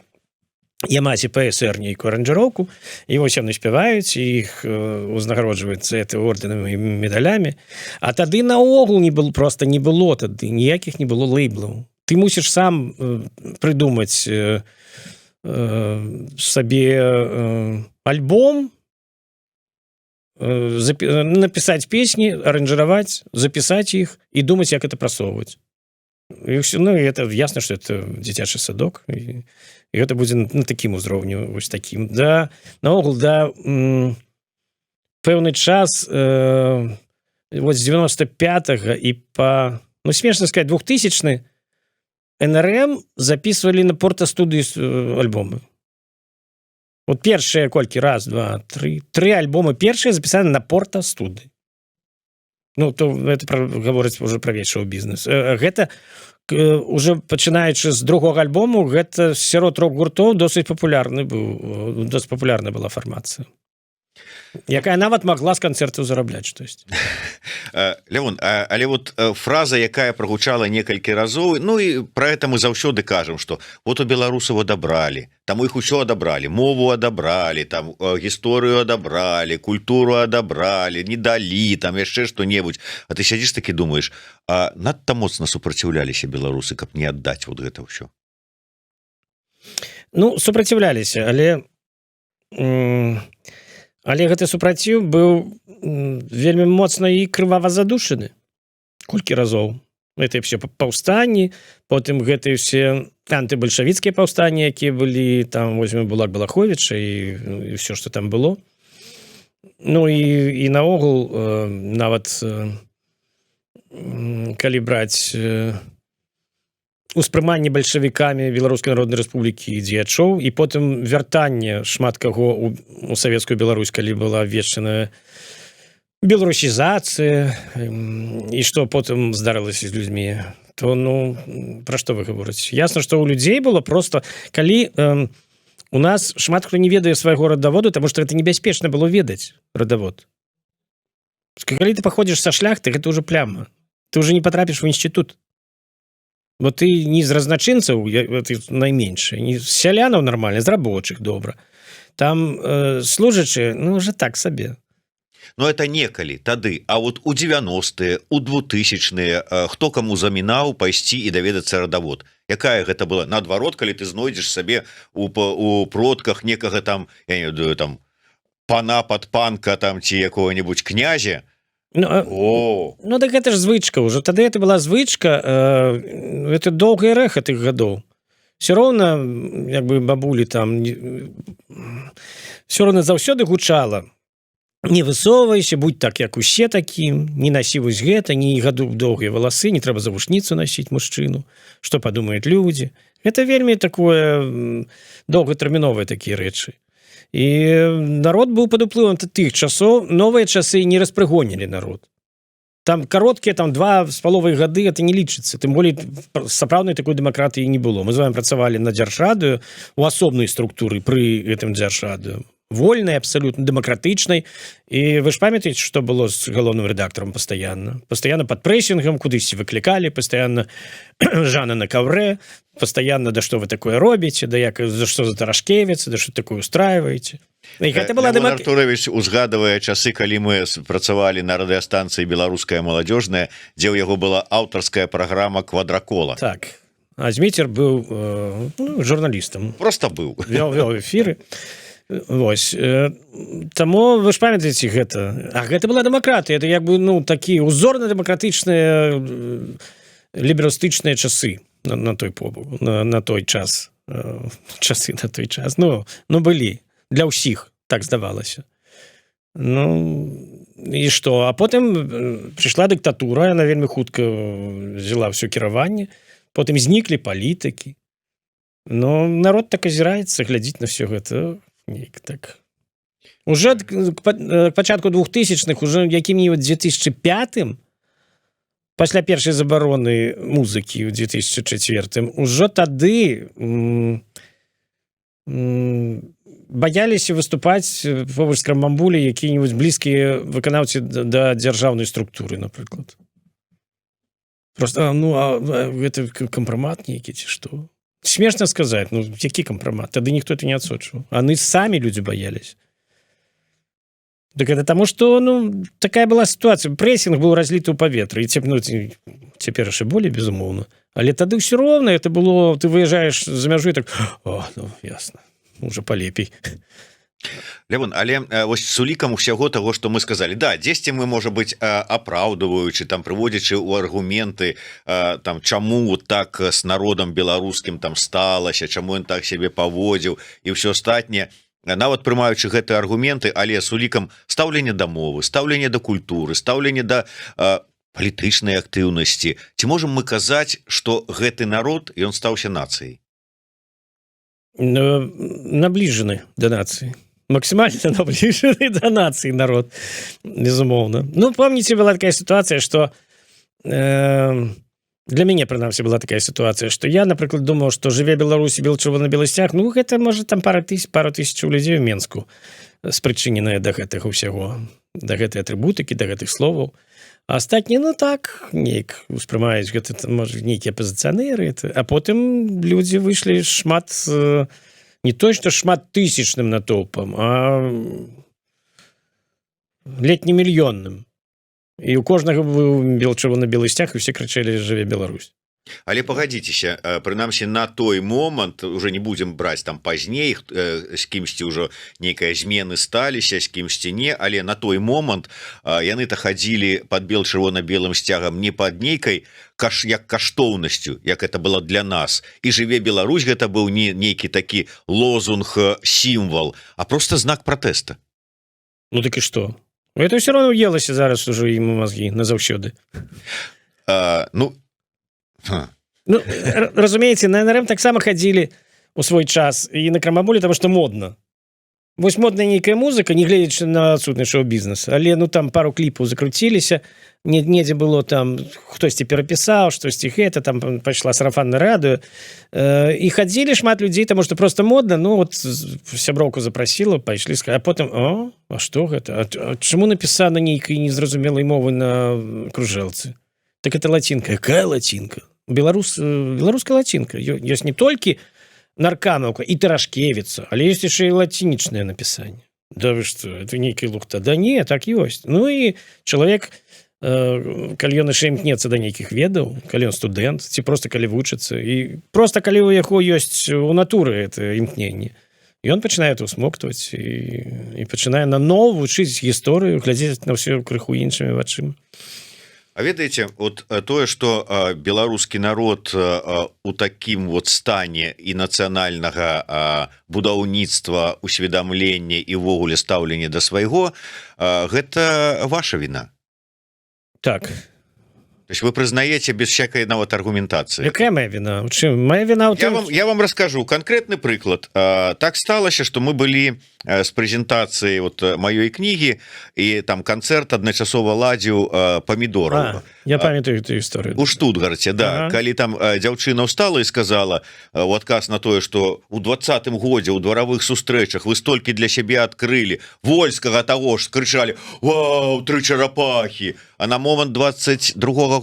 Ямазе ПСР нейкую аранжыроўку, і вось яны спяваюць, і іх узнагароджваюцца ордэнамі і медалямі. А тады наогул просто не было тады, ніякіх не было лейблаў. Ты мусіш сам прыдумаць сабе альбом, напісаць песні, аранжыраваць, запісаць іх і думаць, як это прасоўваць. Это ясна, што это дзіцячы садок, і гэта будзе на такім узроўні, вось такім. Наогул, пэўны час, з 95-го і па, смешна сказаць, 2000-ны НРМ записывали на порта-студыі альбомы. Вот першыя колькі? Раз, два, тры альбомы першыя запісаны на порта-студыі. То это гаворыць уже пра весь шоу-бізнес. Гэта уже пачынаючы з другога альбому, гэта сярод рок-гуртоў досыць папулярная была фармацыя. якая нават могла з канцэртаў зарабляць штось. Лявон, але вот фраза, якая прагучала некалькі разоў, ну і пра гэта мы заўсёды кажам, што вот у беларусаў адабралі, там іх усё адабралі, мову адабралі, там гісторыю адабралі, культуру адабралі, не далі, там яшчэ што-небудзь. А ты сядзіш такі думаеш, а надта моцна супраціўляліся беларусы, каб не аддаць вот гэта ўсё. Ну, супраціўляліся, але гэты супраціў быў вельмі моцна і крывава задушаны. Колькі разоў. Гэта все паўстанні, потым гэтыя все антыбальшавіцкія паўстанні, якія былі, там, возьмем Булак Балаховіча і все, што там было. Ну і наогул, нават калі браць успрыманне бальшавікамі Беларускай Народнай Рэспублікі дзеячоў і потым вяртанне шмат каго у савецкую Беларусь, калі была абвешчаная беларусізацыя і што потым здарылася з людзьмі, то ну пра што вы гаворыце? Ясна, што ў людзей было просто, калі у нас шмат хто не ведае свайго радаводу, таму што гэта небяспечна было ведаць радавод. Калі ты паходзіш са шляхты, гэта ўжо пляма. Ты ўжо не патрапіш у інстытут. Бо ты не з разначынцаў, ты найменшы, не з сялянаў нармальна, з рабочых добра. Там служачы, ну, уже так сабе. Ну, это некалі тады, а вот у 90-е, у 2000-е хто каму замінаў пайсці і даведацца радавод. Якая гэта была? Наадварот, калі ты знойдзеш сабе у продках некага там, я не ведаю, там, пана падпанка там ці якога-небудзь князя. Ну, так гэта ж звычка ўжо. Тады это была звычка, это доўгае рэха тых гадоў. Все роўна, як бы бабулі там, все роўна заўсёды гучала. Не высоўвайся, будь так, як усе такім, не насі вось гэта, не гаду доўгія валасы, не трэба завушніцу насіць мужчыну, што падумаюць людзі. Гэта вельмі такое доўгатэрміновыя такія рэчы. І народ быў пад уплывам тых часоў, новыя часы не распрыгонілі народ. Там кароткія, там 2,5 гады, это не лічыцца. Тым болей сапраўднай такой дэмакратыі не было. Мы з вами працавалі на дзяржрадыё, у асобнай структуры пры гэтым дзяржрадыё. Вольнай, абсолютно дэмакратычнай. І вы ж памятаеце, што было з галоўным рэдактарам пастаянна? Пастаянна пад прэсінгам, кудысьці выклікалі, пастаянна Жана на каўрэ, пастаянна, да што вы такое робіце, да як, за што за Тарашкевіц, да што такое устраиваеце. І гэта была Лявон Артурович узгадывае часы, калі мы працавалі на радыёстанцыі «Беларуская маладзёжная», дзе ў яго была аўтарская праграма «Квадракола». Так. А Зміцер быў журналістам. Просто быў. Вёў эфіры. Вось. Таму вы ж памятаеце гэта. А гэта была дэмакратыя. Это як бы, ну, такі узорна-дэмакратычныя ліберастычныя часы на той час. Часы на той час. Ну, былі. Для ўсіх, так здавалася. Ну, і што? А потым прыйшла дыктатура, яна вельмі хутка взяла ўсё кіраванне, потым зніклі палітыкі. Ну, народ так азіраецца, глядзіць на ўсё гэта. Нейк так. Уже к пачатку 2000-х, уже якім-небудзь 2005-м, пасля першай забароны музыкі ў 2004-м, ужо тады баяліся выступаць побач з Крамамбулі якія-небудзь блізкія выканаўцы да дзяржаўнай структуры, напрыклад. Просто, ну, а гэта кампрамат нейкі ці што? Смешна сказаць, ну, які кампрамат? Тады ніхто это не адсочваў. Яны самі людзі баяліся. Так это таму, што, ну, такая была сітуацыя. Прэсінг быў разліты ў паветры. І цяпер яшчэ болей, безумоўна. Але тады ўсё роўна, это было, ты выязджаеш за мяжу і так, о, ну, ясна, уже полепей. Лявон, але вось с улікам усяго того, што мы сказалі, да, дзесьці мы, можа быць, апраўдваючы, там, прыводзячы ў аргументы, там, чаму так с народам беларускім там сталася, чаму ён так сябе паводзіў і ўсё астатняе, нават прымаючы гэтыя аргументы, але с улікам стаўлення да мовы, стаўлення да культуры, стаўлення да палітычнай актыўнасці, ці можам мы казаць, што гэты народ, ён стаўся нацыяй? Набліжаны да нацыі. Максимально наближены до нации народ, безумоўно. Ну, помните, была такая ситуация, что Для мяне прынамсі была такая сітуацыя, што я, напрыклад, думаў, што жыве Беларусі бел чырвона-белы сцяг, ну гэта можа там пару тысяч людзей у Менску спрычыненыя да гэтага ўсяго, да гэтай атрыбутыкі, да гэтых словаў. А астатні, ну так, неяк успрымаюць гэта, можа, нейкія апазіцыянеры, а потым людзі выйшлі шмат, не той, што шмат тысячным натоўпам, а летнемільённым. І у кожнага быў чырвона-белы сцяг, і ўсе крычалі «Жыве Беларусь». Але пагадзіцеся, прынамсі на той момант уже не будзем браць там пазней, з кімсьці ўжо нейкая змены сталіся, з кімсьці не, але на той момант яны-то хадзілі пад чырвона-белым сцягам не пад нейкай як каштоўнасцю, як это было для нас. І «Жыве Беларусь» гэта быў не нейкі такі лозунг, сімвал, а просто знак пратэста. Ну так і што? Это ўсё роўно ўелася зараз ужо ім у мазгі назаўсёды. Ну, разумееце, на НРМ таксама хадзілі у свой час і на крамаболі, таму што модна. Вось модная нейкая музыка, не гледзячы на адсутны шоу-бізнес, але ну там пару кліпаў закруціліся, недзе было там хтосьці перапісаў, штосьці гэта, там пайшла сарафанна радыё, і хадзілі шмат людзей, таму што проста модна, ну вот сяброўку запрасіла, пайшлі, а потым, а што гэта? А чаму напісана нейкай незразумелай мовы на кружэлцы? Так это лацінка. Якая лацінка? Беларуская лацінка. Ёсць не толькі наркамаўка і Тарашкевіца, але ёсць яшчэ і лацінічнае напісанне. Да вы што, это нейкая лухта. Да не, так ёсць. Ну і чалавек, калі ён яшчэ імкнецца да нейкіх ведаў, калі ён студэнт, ці проста калі вучыцца, і проста калі у яго ёсць у натуры это імкненне, ён пачынае это усмоктваць і пачынае наново вучыць гісторыю, глядзець на ўсё крыху іншымі вачыма. А ведаеце, вот тое, што беларускі народ у такім вот стане і нацыянальнага будаўніцтва, усведамлення і ўвогуле стаўлення да свайго, гэта ваша віна. Так. То есть вы прызнаеце без всякой нават аргументацыі. Якая моя віна? Моя віна я вам раскажу конкретны прыклад. Так сталася, што мы былі з прэзентацыі вот маёй кнігі, і там канцэрт адначасова ладзіў памідораў. Я памятаю эту гісторыю. У Штутгарце, да. Калі там дзяўчына ўстала і сказала у адказ на тое, што ў 20-м годзе ў дваравых сустрэчах вы столькі для сябе адкрылі, вольскага таго ж крычалі: «Вау, 3 чарапахі!» А на момант 20-го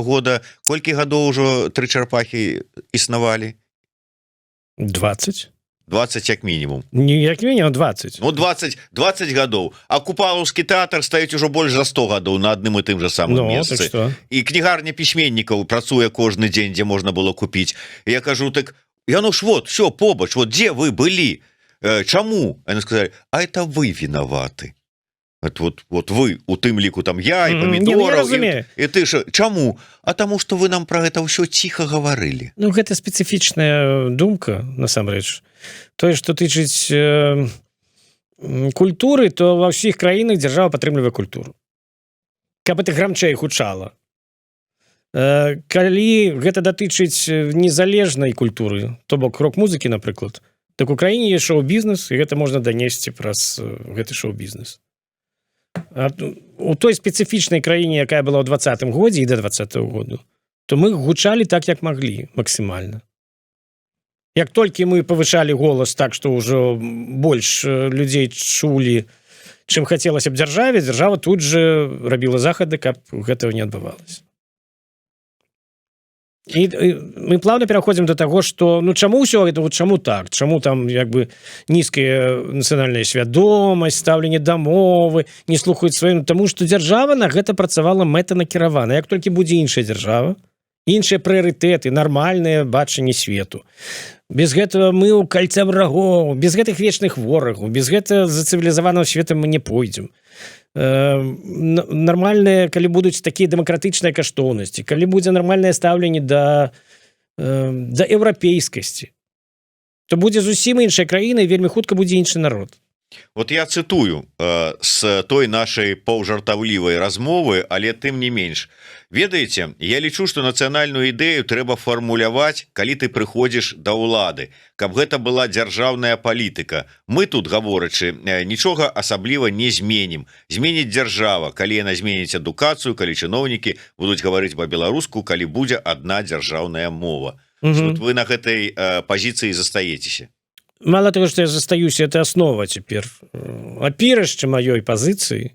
года колькі гадоў ужо 3 чарапахі існавалі? 20 як мінімум. Не як мінімум 20. Ну 20 гадоў. А Купалаўскі тэатр стаіць ужо больш за 100 гадоў на адным і тым жа самым месцы. Так і кнігарня пісьменнікаў працуе кожны дзень, дзе можна было купіць. І я кажу, так яно ж вот, все побач, вот дзе вы былі? Чаму? Яны сказалі: а это вы вінаваты. Вот вы, у тым ліку там я і памідораў, і ты ж, чаму? А таму, што вы нам пра гэта ўсё ціха гаварылі. Ну, гэта спецыфічная думка, насамрэч. Тое, што тычыць культуры, то ва ўсіх краінах дзяржава падтрымлівае культуру. Каб это грамчэй гучала. Калі гэта датычыць незалежнай культуры, то бок рок-музыкі, напрыклад, так у краіне ёсць шоу-бізнес, і гэта можна данесці праз гэты шоу-бізнес. У той спецыфічнай краіне, якая была ў 20-м годзе і да 20-го году, то мы гучалі так, як маглі, максімальна. Як толькі мы павышалі голас так, што ўжо больш людзей чулі, чым хацелася б дзяржаве, дзяржава тут жа рабіла захады, каб гэтага не адбывалася. І мы плавна пераходзім да таго, што ну чаму ўсё гэта, чаму так? Чаму там як бы нізкая нацыянальная свядомасць, стаўленне да мовы, не слухаюць сваім, таму што дзяржава на гэта працавала мэтанакіравана. Як толькі будзе іншая дзяржава, іншыя прыярытэты, нармальнае бачанне свету. Без гэтага мы ў кальца врагоў, без гэтых вечных ворагаў, без гэтага за цывілізаваного света мы не пойдзем. Нармальныя, калі будуць такія дэмакратычныя каштоўнасці, калі будзе нармальнае стаўленне да еўрапейскасці, то будзе зусім іншая краіна і вельмі хутка будзе іншы народ. Вот я цытую с той нашай паўжартаўлівай размовы, але тым не менш. Ведаеце, я лічу, што нацыянальную ідэю трэба фармуляваць, калі ты прыходзіш да ўлады, каб гэта была дзяржаўная палітыка. Мы тут, гаворачы, нічога асабліва не зменім. Зменіць дзяржава, калі яна зменіць адукацыю, калі чыноўнікі будуць гаварыць па-беларуску, калі будзе адна дзяржаўная мова. Вот вы на гэтай пазіцыі застаецеся. Мало того, что я застаюсь, это основа теперь. Опирыще моей позиции,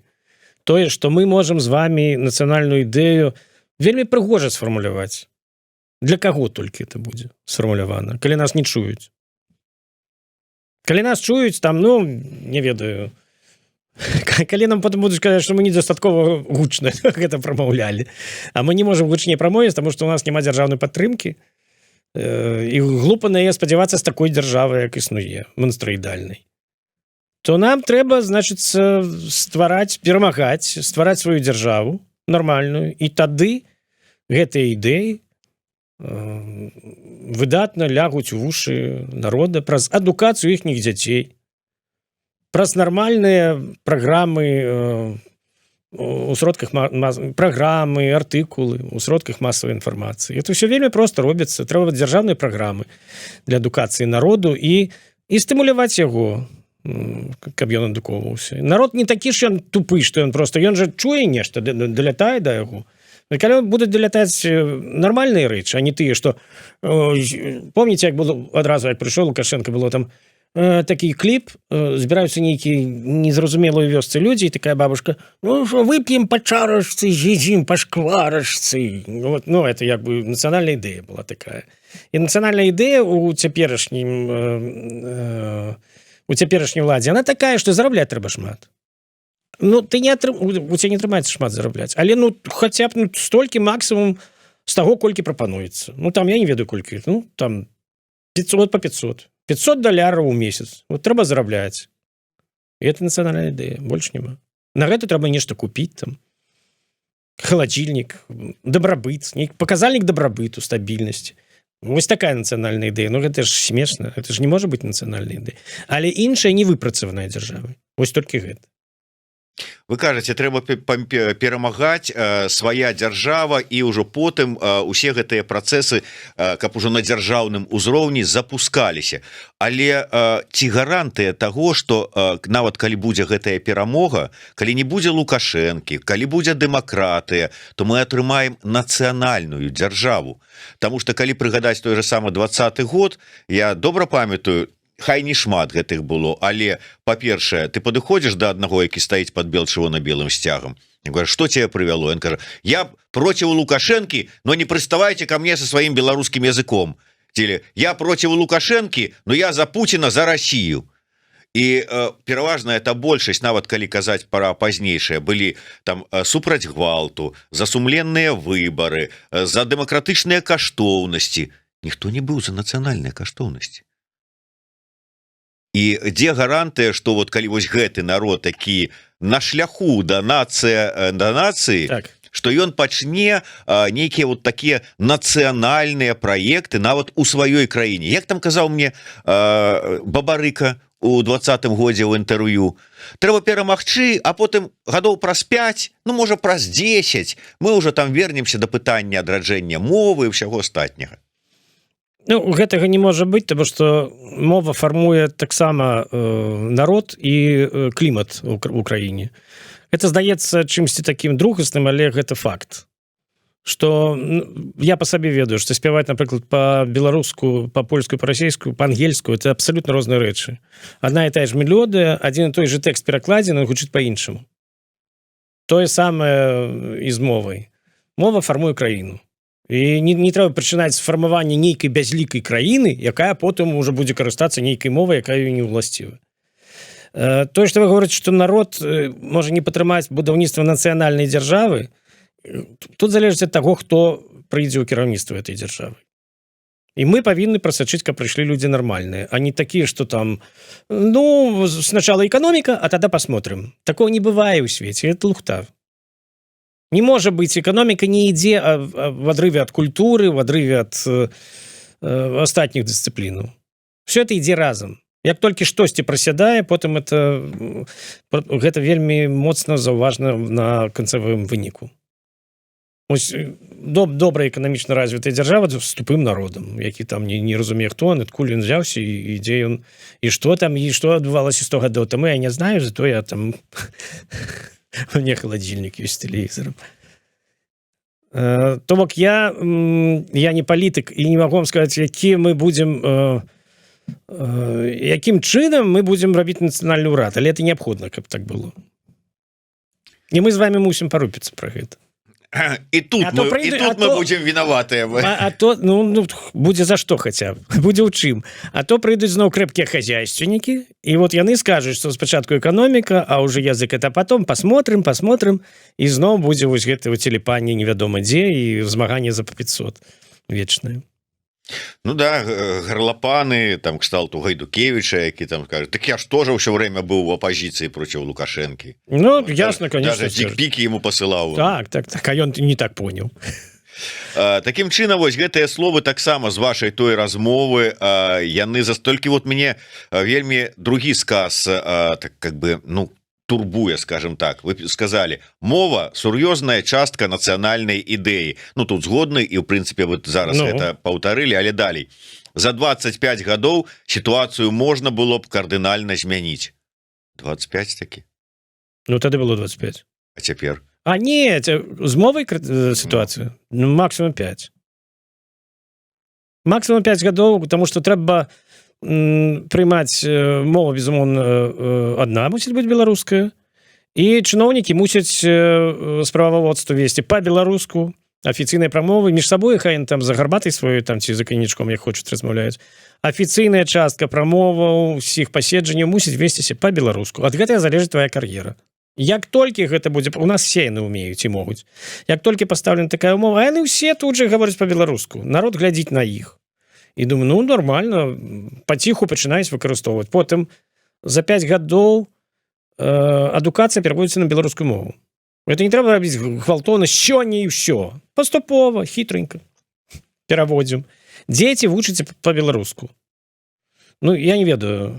тое, что мы можем с вами национальную идею вельмі прыгожа сфармуляваць. Для кого только это будет сфармулявана, калі нас не чуюць. Калі нас чуюць, там, ну, не ведаю, калі нам потом будуць сказаць, что мы недастаткова гучна гэта прамаўлялі, а мы не можем гучней прамовіць, потому что у нас няма дзяржаўнай падтрымкі, і глупа на яе спадзявацца з такой дзяржавы, як існуе, монстроідальнай, то нам трэба, значыцца, перамагаць, ствараць сваю дзяржаву нармальную, і тады гэтыя ідэі выдатна лягуць у вушы народа праз адукацыю іхніх дзяцей, праз нармальныя праграмы у сродках праграмы, артыкулы у сродках масавай інфармацыі. Это все вельмі просто робіцца. Трэба дзяржаўныя праграмы для адукацыі народу і стымуляваць яго, каб ён адукоўваўся. Народ не такі ж ён тупы, што ён жа чуе нешта, далятае да яго. Калі будуць далятаць нармальныя рэчы, а не тыя, што помніце, як было адразу, як прыйшоў Лукашенко, было там такі кліп, збіраюцца нейкія незразумелыя вёсцы людзі, і такая бабушка: ну што, вып'ем па чарачцы, з'едзім па шкварачцы. Вот, ну, это як бы нацыянальная ідэя была такая. І нацыянальная ідэя у цяперашняй уладзе, она такая, што зарабляць трэба шмат. Ну, у тебя не атрымаецца шмат зарабляць, але ну хаця б столькі максімум з таго, колькі прапануецца. Ну, там, я не ведаю, колькі, ну, там 500 по 500. $500 у месяц. Вот трэба зарабляць. І это нацыянальная ідэя, больш няма. На гэта трэба нешта купіць, там, халадзільнік, дабрабыт, паказальнік дабрабыту, стабільнасці. Вось такая нацыянальная ідэя. Ну, гэта ж смешна, гэта ж не можа быць нацыянальная ідэя. Але іншая не выпрацаваная дзяржавай. Вось толькі гэта. Вы кажаце, трэба перамагаць свая дзяржава, і ўжо потым усе гэтыя працэсы, каб ужо на дзяржаўным узроўні запускаліся. Але ці гарантыя таго, што нават калі будзе гэтая перамога, калі не будзе Лукашэнкі, калі будзе дэмакратыя, то мы атрымаем нацыянальную дзяржаву. Таму што калі прыгадаць той же самы 20-й год, я добра памятаю, хай не шмат гэтых было, але, па-першае, ты падыходзіш да аднаго, які стаіць пад чырвона-белым сцягам. Я говорю, что тебя привело? Он говорит: я против Лукашенки, но не приставайте ко мне со своим белорусским языком. Или я против Лукашенки, но я за Путина, за Россию. І пераважна это большасць, нават калі казаць пра пазнейшыя, былі там супраць гвалту, за сумленныя выбары, за дэмакратычныя каштоўнасці. Ніхто не быў за нацыянальныя каштоўнасці. І дзе гарантыя, што вот калі вось гэты народ такі на шляху да нацыі, так, што ён пачне нейкія вот такія нацыянальныя праекты нават у сваёй краіне. Як там казаў мне Бабарыка у 20-м годзе ў інтэрв'ю, трэба перамагчы, а потым гадоў праз 5, ну можа праз 10 мы ўжо там вернемся да пытання адраджэння мовы і ўсяго астатняга. Ну, гэтага не можа быць, тому што мова фармуе таксама народ і клімат у краіне. Гэта здаецца чымсьці такім другасным, але гэта факт. Што я па сабе ведаю, што спяваць, напрыклад, па-беларуску, па-польскую, па-расейскую, па-ангельскую — это абсалютна розныя рэчы. Адна і тая ж мелодыя, адзін і той же тэкст перакладзены, гучыць па-іншаму. Тое самае і з мовай. Мова фармуе краіну. І не трэба пачынаць з фармавання нейкай бязлікай краіны, якая потым уже будзе карыстацца нейкай мовай, якая не ўласціва. Тое, што вы говорыце, што народ можа не падтрымаць будаўніцтва нацыянальнай дзяржавы, тут залежыць ад таго, хто прыйдзе ў кіраўніцтва этой дзяржавы. І мы павінны прасачыць, каб прыйшлі людзі нармальныя, а не такія, што там, ну, сначала эканоміка, а тада посмотрим. Такого не бывае ў свеце, это лухта. Не может быть, экономика не ідзе в адрыве от культуры, в адрыве от астатніх дысцыплінаў. Все это ідзе разом. Як толькі штосьці прасядае, потым гэта вельмі моцна заўважна на канцавым выніку. Ось добрая эканамічна развітая дзяржава з тупым народам, які там не разумее хто, адкуль ён взяўся і дзе ён, і што там, і што адбывалася 100 гадоў таму, я не знаю, зато я там мне халадзільнік ёсць з тэлевізарам. То бок я не палітык і не магу вам сказаць, які мы будзем якім чынам мы будзем рабіць нацыянальны ўрад, але это неабходна, каб так было. І мы з вами мусім парупіцца пра гэта. І тут мы будзем вінаватыя. А то будзе за што хаця б, будзе ў чым. А то прыйдуць зноў крэпкія хозяйственнікі, і вот яны скажуць, што спачатку эканоміка, а ўжо язык это потом, посмотрим, і зноў будзе вось гэта целепанне невядома дзе і змаганне за 500 вечнае. Ну да, горлопаны, там, кшталту Гайдукевича, які там кажуть, так я ж тоже все время был в оппозиции против Лукашенки. Ну, вот, ясно, конечно. Даже дикпики ему посылал. Так, а ён не так понял. Таким чынам, вось гэтыя словы таксама з вашай той размовы, яны застолькі вот мне вельмі другі сказ, так как бы, ну, турбуе, скажем так. Вы сказали, мова сур'ёзная частка нацыянальнай ідэі. Ну, тут згодны, і, в прынцыпе, вот зараз это паўтарылі, але далей. За 25 гадоў сітуацыю можна было б кардынальна змяніць. 25 такі? Ну, тады было 25. А цяпер? А не, з мовай сітуацыю? Ну, максимум 5. Максимум 5 гадоў, тому што трэба прымаць мова, безумоўна, адна мусіць быць беларуская, і чыноўнікі мусяць справаводства весці па-беларуску, афіцыйныя прамовы, між сабой, хай там за гарбатай сваёй там ці за канічком, як хочуць, размаўляюць. Афіцыйная частка прамоваў, усіх паседжанняў мусіць весціся па-беларуску. Ад гэтага залежыць твая кар'ера. Як толькі гэта будзе, у нас все яны умеюць і могуць. Як толькі пастаўлена такая умова, а яны ўсе тут же гавораць па-беларуску. Народ глядзіць на іх. І думаю, ну, нормально, паціху пачынаюць выкарыстоўваць. Потым за 5 гадоў адукацыя пераводзіцца на беларускую мову. Это не трэба рабіць гвалтоўна сёння і ўсё. Паступова, хітренька пераводзім. Дзеці вучацца па-беларуску. Ну, я не ведаю.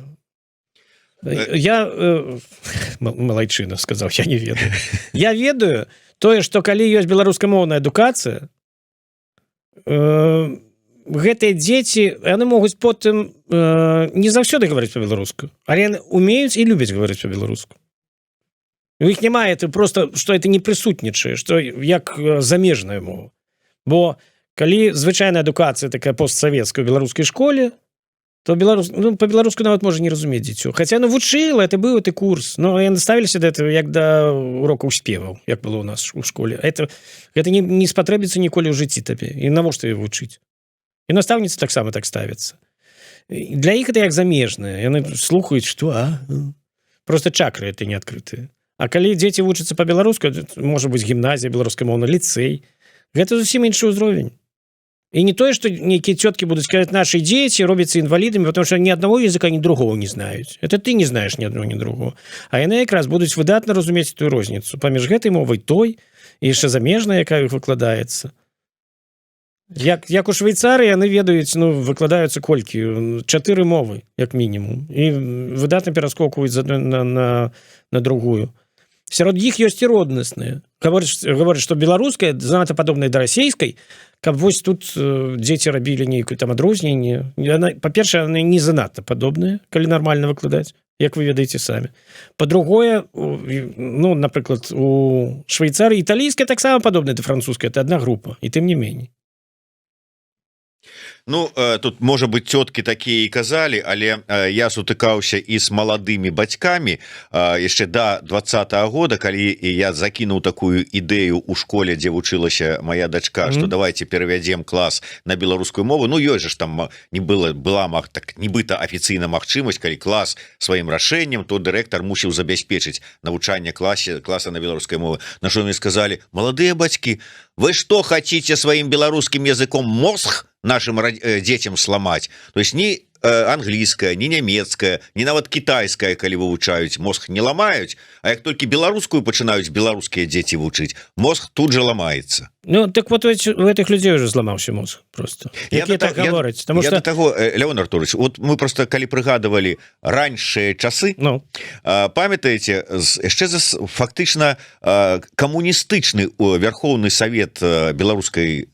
Я малайчына сказаў, я не ведаю. Я ведаю тое, што калі ёсць беларускамоўная адукацыя, гэтыя дзеці, яны могуць потым не заўсёды гаварыць па-беларуску, але яны умеюць і любяць гаварыць па-беларуску. У іх няма, это просто, што это не прысутнічае, што як замежная мова. Бо калі звычайная адукацыя такая постсавецкая ў беларускай школе, то па-беларуску нават можа не разумець дзіцё. Хаця вучыла, это быў гэты курс, но яны ставіліся да этого як да урокаў спеваў, як было ў нас у школе. Гэта не спатрэбіцца ніколі ў жыцці табе. І навошта яе вучыць? І настаўніцы таксама так ставяцца. Для іх это як замежнае. Яны слухаюць, што просто чакры это не адкрытыя. А калі дзеці вучацца па-беларуску, можа быць гімназія беларускамоўна, ліцэй, гэта зусім іншы ўзровень. І не тое, што нейкія цёткі будуць казаць, нашы дзеці робяцца інвалідамі, потому што ні аднаго языка, ні другого не знаюць. Это ты не знаеш ні аднаго, ні другого. А яны якраз будуць выдатна разумець тую розніцу паміж гэтай мовай той і яшчэ замежная, якая выкладаецца. Як у Швейцарыі яны ведаюць, выкладаюцца колькі? 4 мовы, як мінімум. І выдатна пераскокваюць з адной на другую. Сярод іх ёсць і роднасныя. Гавораць, што беларуская занадта падобная да расейскай, каб вось тут дзеці рабілі нейкую там адрозненне. Па-першае, яны не занадта падобныя, калі нармальна выкладаць, як вы ведаеце самі. Па-другое, напрыклад, у Швейцарыі італійская таксама падобная да французскай, это адна група, і тым не меней. Ну, тут, можа быць, цёткі такія і казалі, але я сутыкаўся і з маладымі бацькамі яшчэ да 20-го года, калі я закінуў такую ідэю ў школе, дзе вучылася моя дачка, што давайте перавядзем клас на беларускую мову. Ну, ёсць ж там была так нібыта афіцыйна магчымасць, калі клас сваім рашэннем, то дырэктар мусіў забяспечыць навучанне класа на беларускай мове. На што мне сказалі: маладыя бацькі, вы што хотите сваім беларускім языком мозг нашим детям сломать? То есть ни англійская, ні нямецкая, ні нават кітайская, калі вывучаюць, мозг не ламаюць, а як толькі беларускую пачынаюць беларускія дзеці вучыць, мозг тут же ламаецца. Ну, так вот у этих людей уже зламаўся мозг просто. Якія так гавораць. Я до таго, Леон Артурович, вот мы просто, калі прыгадывалі раньшыя часы, Ну, памятаеце, яшчэ фактычна камуністычны Верховны Савет Беларускай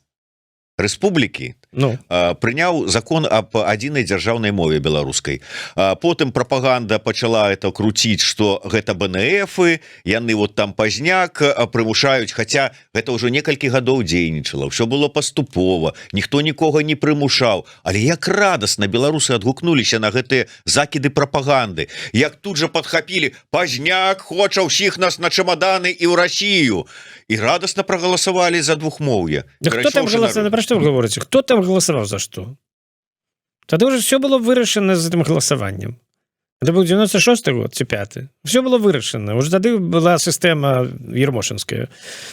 Рэспублікі ну. прыняў закон аб адзінай дзяржаўнай мове беларускай. Потым прапаганда пачала это круціць, што гэта БНФы, яны вот там пазняк прымушаюць, хаця гэта ўжо некалькі гадоў дзейнічала, ўсё было паступова, ніхто нікога не прымушаў, але як радасна беларусы адгукнуліся на гэтыя закіды прапаганды, як тут жа падхапілі, пазняк хоча ўсіх нас на чамаданы і ў Расію, і радасна прагаласавалі за двухмоўе. Да хто там галасаваў? Пра што вы говорыце? Хто там галасаваў за што? Тады ўжо все было вырашана з гэтым галасаваннем. Это быў 96-й год ці 5-й. Все было вырашана. Уже тады была сістэма ермошинская.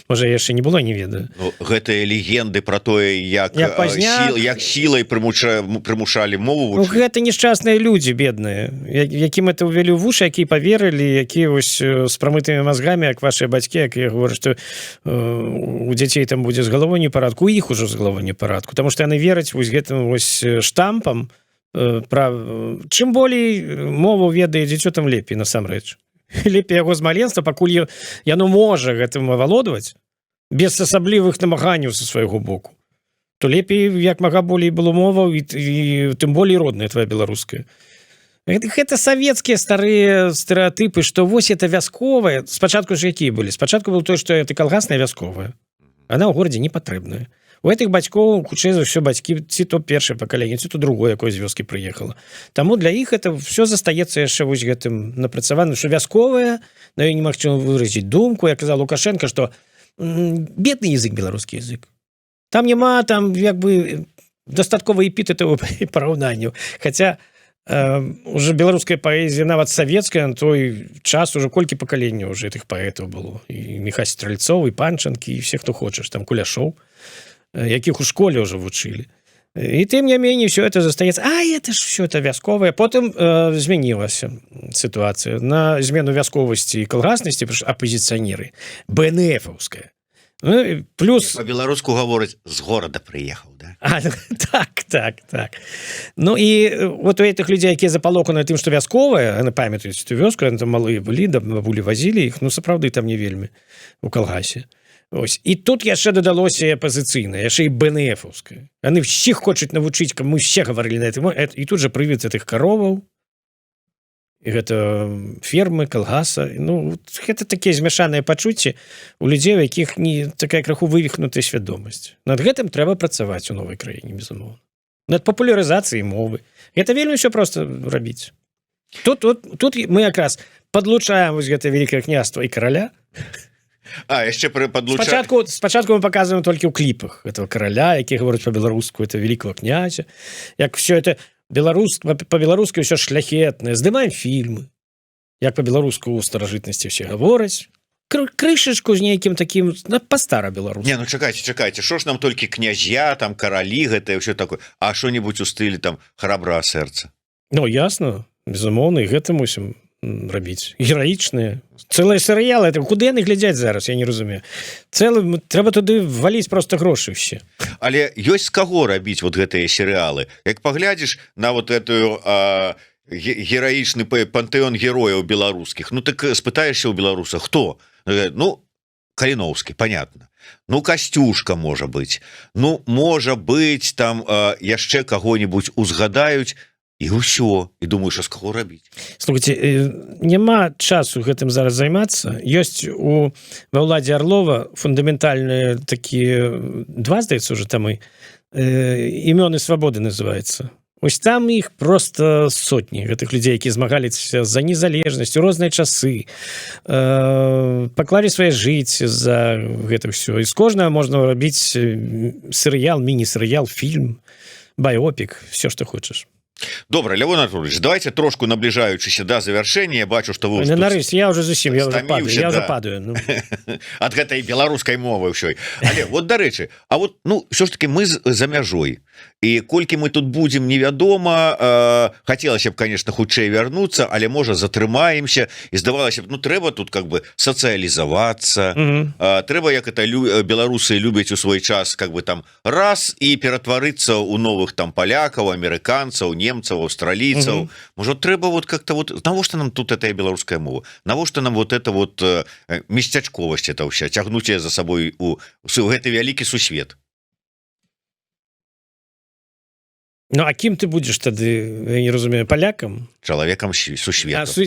Можа, яшчэ не было, не ведаю. Ну, гэтыя легенды про тое, як сілай прымушалі мову вучыць. Ну, гэта несчастныя людзі, бедныя, якім это ўвялі ў вушы, якія паверылі, якія вось з прамытымі мазгамі, як вашыя бацькі, якія говораць, што у дзяцей там будзе з галавой непарадку, у іх ужо з галавой непарадку, таму што яны вераць вось гэтым вось штампам. Чым болей мову ведае дзіцё, там лепей насамрэч. Лепей яго з маленства, пакуль яно можа гэтым авалодваць без асаблівых намаганняў са свайго боку, то лепей як мага болей было моваў і тым болей родная твоя беларуская. Гэта савецкія старыя стэрэатыпы, што вось это вясковая. Спачатку ж якія былі? Спачатку было тое, што это калгасная вясковая. Она ў горадзе не патрэбная. У гэтых бацькоў, хутчэй за ўсё, бацькі ці то першае пакаленне, ці то другое, якое з вёскі прыехала. Таму для іх это все застаецца яшчэ вось гэтым напрацаваным, што вясковая, на ёй немагчыма выразіць думку. Я казаў Лукашенко, што бедны язык, беларускі язык. Там няма, там як бы дастаткова эпітэтаў і параўнанняў. Хаця уже беларуская паэзія, нават савецкая, на той час уже колькі пакаленняў уже гэтых паэтаў было. І Міхась Стральцоў, і Панчанкі, і все, хто хочаш, там Куляшоў, якіх у школе уже вучылі. І тым не меней все это застаецца. Это ж все это вясковае. Потым змянілася сітуацыя. На змену вясковасці і калгаснасці прыйшлі апазіцыянеры. БНФаўская. Плюс... Па-беларуску гавораць, з горада прыехаў, да? Так. Ну і вот у этих людзей, якія запалоханы тым, што вясковая, яны памятаюць эту вёску, яны там малыя былі, да бабулі вазілі іх, ну сапраўды там не вельмі у калгасе. Ось. І тут яшчэ дадалося апазіцыйнае, яшчэ і БНФаўская. Яны ўсіх хочуць навучыць, каб мы ўсе гаварылі на этом. І тут жа прывід гэтых кароваў, і гэта фермы, калгаса. Ну, гэта такія змяшаныя пачуцці у людзей, у якіх не такая крыху вывіхнутая свядомасць. Над гэтым трэба працаваць у новай краіне, безумоўна. Над папулярызацыяй мовы. Гэта вельмі ўсё проста рабіць. Тут мы якраз падлучаем вось гэта вялікае княства і караля. Яшчэ падлучаем. Спачатку мы паказваем толькі ў кліпах этого караля, які гавораць па-беларуску, это великого князя. Як все это па-беларуску ўсё шляхетнае. Здымаем фільмы. Як па-беларуску ў старажытнасці ўсе гавораць. Крышачку з нейкім такім па-стара-беларуску. Не, ну чакайце, што ж нам толькі князья, там каралі, гэта ўсё такое. А што-небудзь у стылі там храбра сэрца? Ну, ясна, безумоўна, і гэта мусім рабіць. Гераічныя. Цэлыя серыялы, это куды яны глядзяць зараз, я не разумею. Трэба туды валіць проста грошы ўсе. Але ёсць з каго рабіць вот гэтыя серыялы? Як паглядзіш на вот этую гераічны пантэон герояў беларускіх, ну так спытаешся ў беларуса, хто? Ну, Каліноўскі, понятно. Ну, Касцюшка, можа быць. Ну, можа быць, там яшчэ каго-нибудь узгадаюць, і ўсё, і думаю, што з каго рабіць. Слухайте, няма часу гэтым зараз займацца. Ёсць ва ўладзе Арлова фундаментальныя такія, два, здаецца, уже там імёны свабоды называецца. Ось там іх просто сотні гэтых людзей, якія змагаліся за незалежнасць у розныя часы, паклалі свае жыцці за гэта ўсё. І з кожнага можна рабіць серыял, міні-серыял, фільм, байопік, все, што хочаш. Добра, Лявон Артурович, давайте трошку наближаючыся да завяршэння. Я бачу, што вы я уже зусім, я уже падаю. Ад гэтай беларускай мовы ўсёй. Але вот, дарэчы, а вот, ну, ўсё ж таки мы за мяжой. і колькі мы тут будем невядома, хотелось бы, конечно, хутчэй вярнуцца, але можа затрымаемся, і здавалася б, ну трэба тут как бы сацыялізавацца, трэба, як это беларусы любяць у свой час, как бы там раз і ператварыцца ў новых там палякаў, амерыканцаў, немцаў, аўстралійцаў. Можа трэба вот как-то вот, навошта нам тут эта беларуская мова, навошта нам вот это вот местячковасць это ўся, цягнуць за сабой у гэты вялікі сусвет. Ну, а кім ты будзеш тады, я не разумею, палякам? Чалавекам сусвету.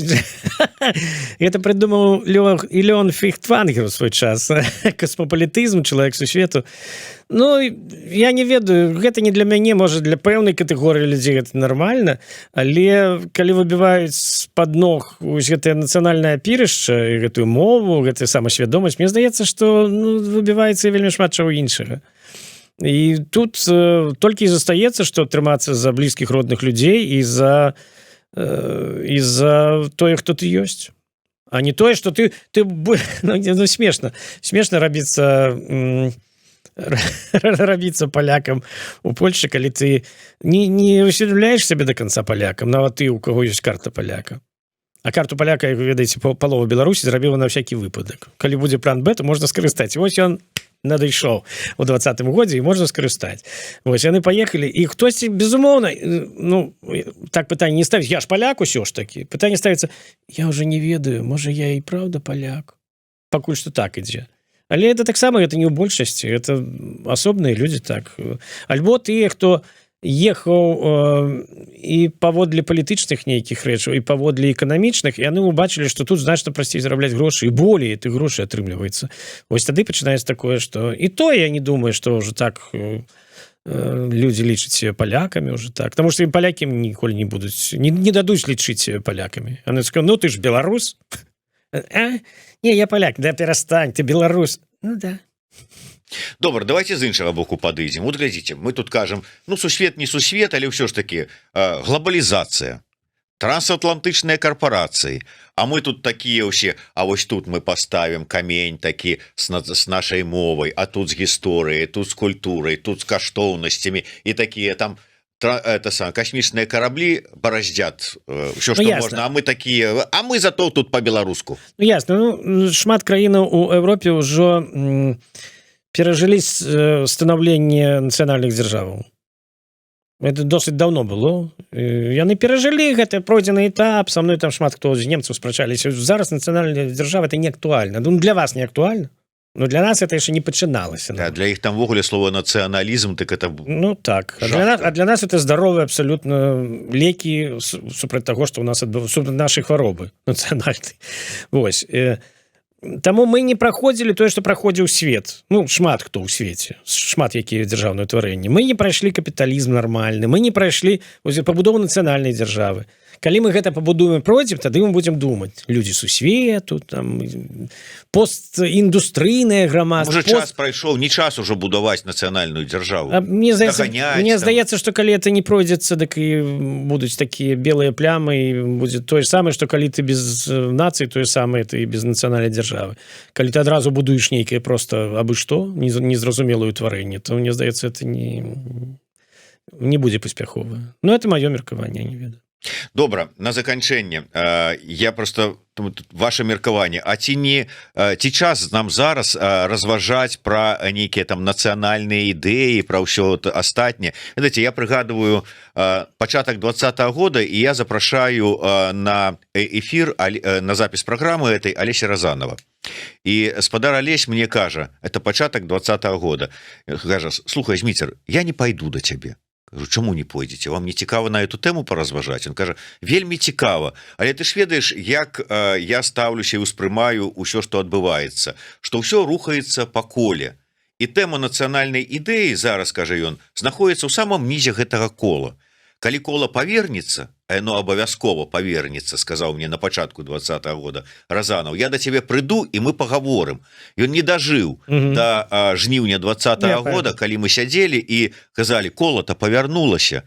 Это придумаў Леон Фейхтвангер у свой час. Касмапалітызм, чалавек сусвету. Ну, я не ведаю, гэта не для мяне, можа, для пэўнай катэгорыі людзей гэта нармальна, але калі выбіваюць з-пад ног гэтае нацыянальнае апірышча, гэтую мову, гэтую самасвядомасць, мне здаецца, што выбіваецца вельмі шмат чаго іншага. І тут толькі і застаецца, што трымацца за блізкіх родных людзей і за тое, хто ты ёсць. А не тое, што ты смешна. Смешна рабіцца палякам у Польшчы, калі ты не усведамляеш сябе до конца палякам, нават ты, у каго ёсць карта паляка. А карту паляка, як вы ведаеце, палова Беларусі зрабіла на всякі выпадак. Калі будзе план Б, то можна скарыстаць. Вось ён надышоў у 20-м годзе і можна скарыстаць. Вось яны паехалі, і хтосьці, безумоўна, ну, так пытанне не ставіць, я ж паляк усё ж такі. Пытанне ставіцца, я ўжо не ведаю, можа, я і правда паляк. Пакуль што так ідзе. Але это таксама, это не ў большасці, это асобныя людзі так. Альбо тыя, хто ехаў і паводле палітычных нейкіх рэчаў, і паводле эканамічных, і яны ўбачылі, што тут значна прасцей зарабляць грошы, і болей ты грошы атрымліваецца. Вось тады пачынаецца такое, што і то я не думаю, што ўжо так людзі лічаць себе палякамі ўжо так. Таму што ім палякі ніколі не будуць, не дадуць лічыць себе палякамі. Яны скажуць, ну ты ж беларус. Не, я паляк, да перастань, ты беларус. Ну да. Добра, давайте з іншага боку падыдзем. Вот глядзіце, мы тут кажам, ну сусвет не сусвет, але ўсё ж таки глобалізацыя, трансатлантычныя карпорацыі, а мы тут такія ўсе, а вось тут мы паставім камень такі з нашай мовай, а тут з гісторыяй, тут з культурай, тут з каштоўнасцямі, і такія там касмічныя караблі бараздзят ўсё, што можна, а мы такія, а мы зато тут па-беларуску. Ну ясна, ну шмат краінаў у Еўропе ўжо перажылі станаўленне нацыянальных дзяржаваў. Это досыць даўно было. Яны перажылі гэты пройдзены этап, са мной там шмат хто з немцаў спрачаліся. Зараз нацыянальная дзяржава это не актуальна. Ну, для вас не актуальна, но для нас это яшчэ не пачыналася. Да, для іх там ввогуле слово нацыяналізм, так это ну так. А для нас это здаровыя абсалютна лекі супраць таго, што ў нас супраць нашай хваробы нацыянальнай. Вось. Таму мы не праходзілі тое, што праходзіў свет. Ну, шмат хто ў свеце, шмат якія дзяржаўныя ўтварэнні. Мы не прайшлі капіталізм нармальны, мы не прайшлі пабудову нацыянальнай дзяржавы. Калі мы гэта пабудуем, пройдзем, тады мы будзем думаць. Людзі сусвету, там, постіндустрыйнае грамадства. Можа, час прайшоў, не час ужо будаваць нацыянальную дзяржаву. Мне здаецца, што калі это не пройдзецца, дык і будуць такія белыя плямы, і будзе тое ж самае, што калі ты без нацыі, тое самае ты і без нацыянальнай дзяржавы. Калі ты адразу будуеш нейкае проста абы што, незразумелае ўтварэнне, то мне здаецца, это не будзе паспяховае. Ну, это маё меркаванне, я не ведаю. Добра, на заканчэнне я просто ваше меркаванне, а ці час нам зараз разважаць пра нейкія там нацыянальныя ідэі, пра ўсё астатняе. Ведаеце, я прыгадываю пачатак 20-го года, і я запрашаю на эфір, на запіс праграмы этой Алеся Разанова. І спадар Алесь мне кажа, это пачатак 20-го года, кажа, слухай, Зміцер, я не пайду да цябе. Кажу, чаму не пойдзеце? Вам не цікава на эту тэму паразважаць? Он кажа, вельмі цікава, але ты ж ведаеш, як я стаўлюся і ўспрымаю ўсё, што адбываецца, што ўсё рухаецца па коле. І тэма нацыянальнай ідэі зараз, кажа ён, знаходіцца ў самым нізе гэтага кола. Калі кола павернецца, а яно абавязкова павернецца, сказаў мне на пачатку 20-го года Разанов, я да цябе прыйду і мы пагаворым. Ён не дажыў да жніўня 20-го года, калі мы сядзелі і казалі, кола-то павярнулася.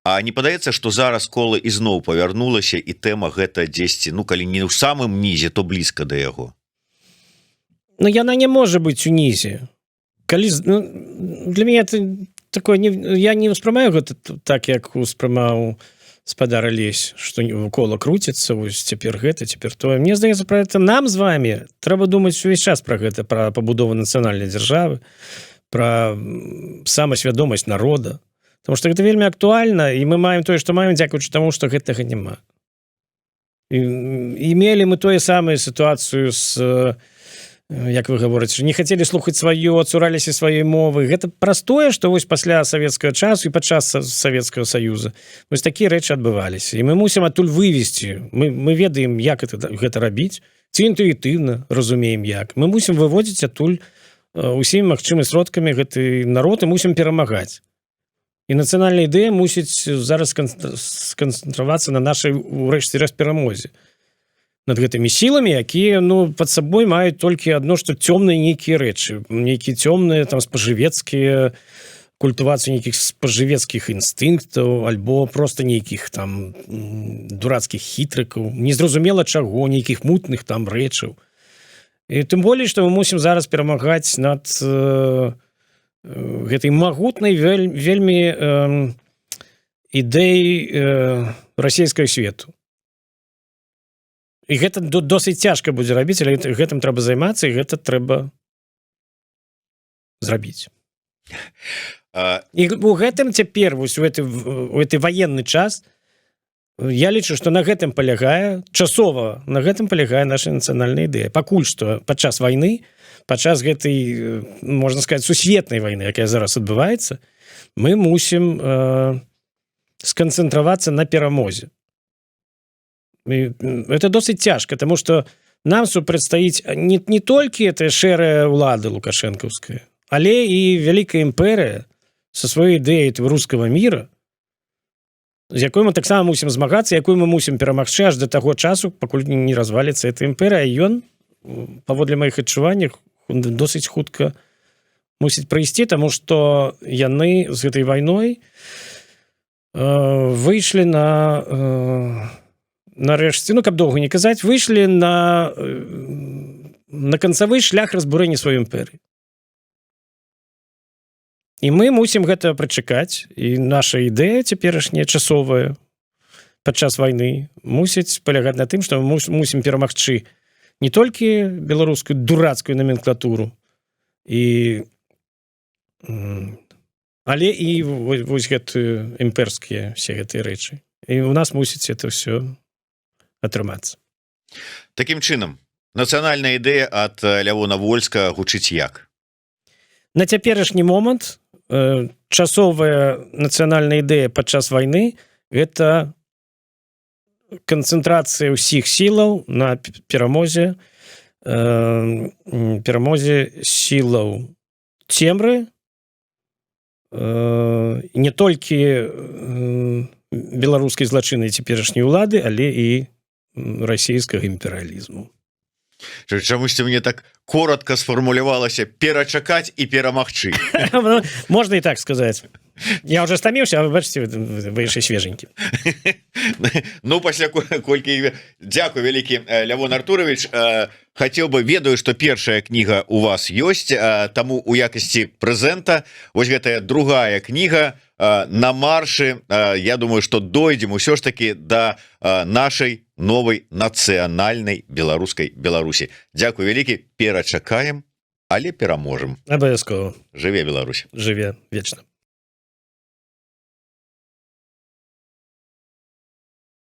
А не падаецца, што зараз кола ізноў павярнулася, і тэма гэта дзесьці, ну, калі не ў самым нізе, то блізка да яго. Ну, яна не можа быць у нізе. Калі, ну, для мяне это такое я не ўспрымаю гэта так як успрымаў спадар Алесь, што кола круціцца вось цяпер гэта цяпер тое. Мне здаецца, пра гэта нам з вами трэба думаць увесь час пра гэта, пра пабудову нацыянальнай дзяржавы, пра самасвядомасць народа, потому што гэта вельмі актуальна і мы маем тое, што маем дзякуючы таму, што гэтага няма. І мелі мы тое самае сітуацыю з як вы гаворыце, не хацелі слухаць сваё, адцураліся сваёй мовы. Гэта простое, што вось пасля савецкага часу і падчас Савецкага Саюза вось такія рэчы адбываліся. І мы мусім адтуль вывесці. Мы ведаем, як гэта рабіць, ці інтуітыўна разумеем як. Мы мусім выводзіць адтуль усімі магчымымі сродкамі гэты народ і мусім перамагаць. І нацыянальная ідэя мусіць зараз сканцэнтравацца на нашай урэшце раз перамозе над гэтымі сіламі, якія пад сабой маюць толькі адно, што цёмныя нейкія рэчы, нейкія цёмныя там спажывецкія культывацыі нейкіх спажывецкіх інстынктаў альбо просто нейкіх там дурацкіх хітрыкаў, незразумела чаго, нейкіх мутных там рэчаў. І тым болей, што мы мусім зараз перамагаць над гэтай магутнай вельмі ідэі расійскага свету. І гэта досыць цяжка будзе рабіць, але гэтым трэба займацца, і гэта трэба зрабіць. І у гэтым цяпер, вось у гэты ваенны час, я лічу, што на гэтым палягае, часова на гэтым палягае наша нацыянальная ідэя. Пакуль што падчас вайны, падчас гэтай, можна сказаць, сусветнай вайны, якая зараз адбываецца, мы мусім сканцэнтравацца на перамозе. Это досыць цяжка, потому что нам супрацьстаіць не толькі эта шэрая ўлада лукашэнкаўская, але і вялікая імперыя са сваёй ідэяй рускага міра, з якой мы таксама мусім змагацца, якой мы мусім перамагчы аж да таго часу, пакуль не разваліцца эта імперыя. Ён, паводле маіх адчуванняў, досыць хутка мусіць прыйсці, таму што яны з гэтай вайной выйшлі нарэшце, каб доўга не казаць, выйшлі на канцавы шлях разбурэння сваёй імперыі. І мы мусім гэта прачакаць, і наша ідэя цяперашняя часовая падчас вайны мусіць палягаць на тым, што мы мусім перамагчы не толькі беларускую дурацкую номенклатуру, але і вось гэтыя імперскія все гэтыя рэчы. І у нас мусіць это все атрымацца. Такім чынам, нацыянальная ідэя ад Лявона Вольска гучыць як? На цяперашні момант часовая нацыянальная ідэя падчас вайны – гэта канцэнтрацыя ўсіх сілаў на перамозе сілаў цемры, не толькі беларускай злачыннай цяперашняй улады, але і расійскага імперыялізму. Чамусьці мне так коротко сфармулявалася перачакаць і перамагчы. Можна і так сказаць. Я уже стаміўся, а вы бачыце, вы яшчэ свеженькі. Пасля колькі... Дзякуй вялікі, Лявон Артурович. Хацеў бы, ведаю, што першая кніга у вас ёсць, таму у якасці прэзента вось гэтая другая кніга на маршы. Я думаю, што дойдзем усё ж такі да нашай новай нацыянальнай беларускай Беларусі. Дзякуй вялікі, перачакаем, але пераможам. Абавязкова. Жыве Беларусь. Жыве вечна.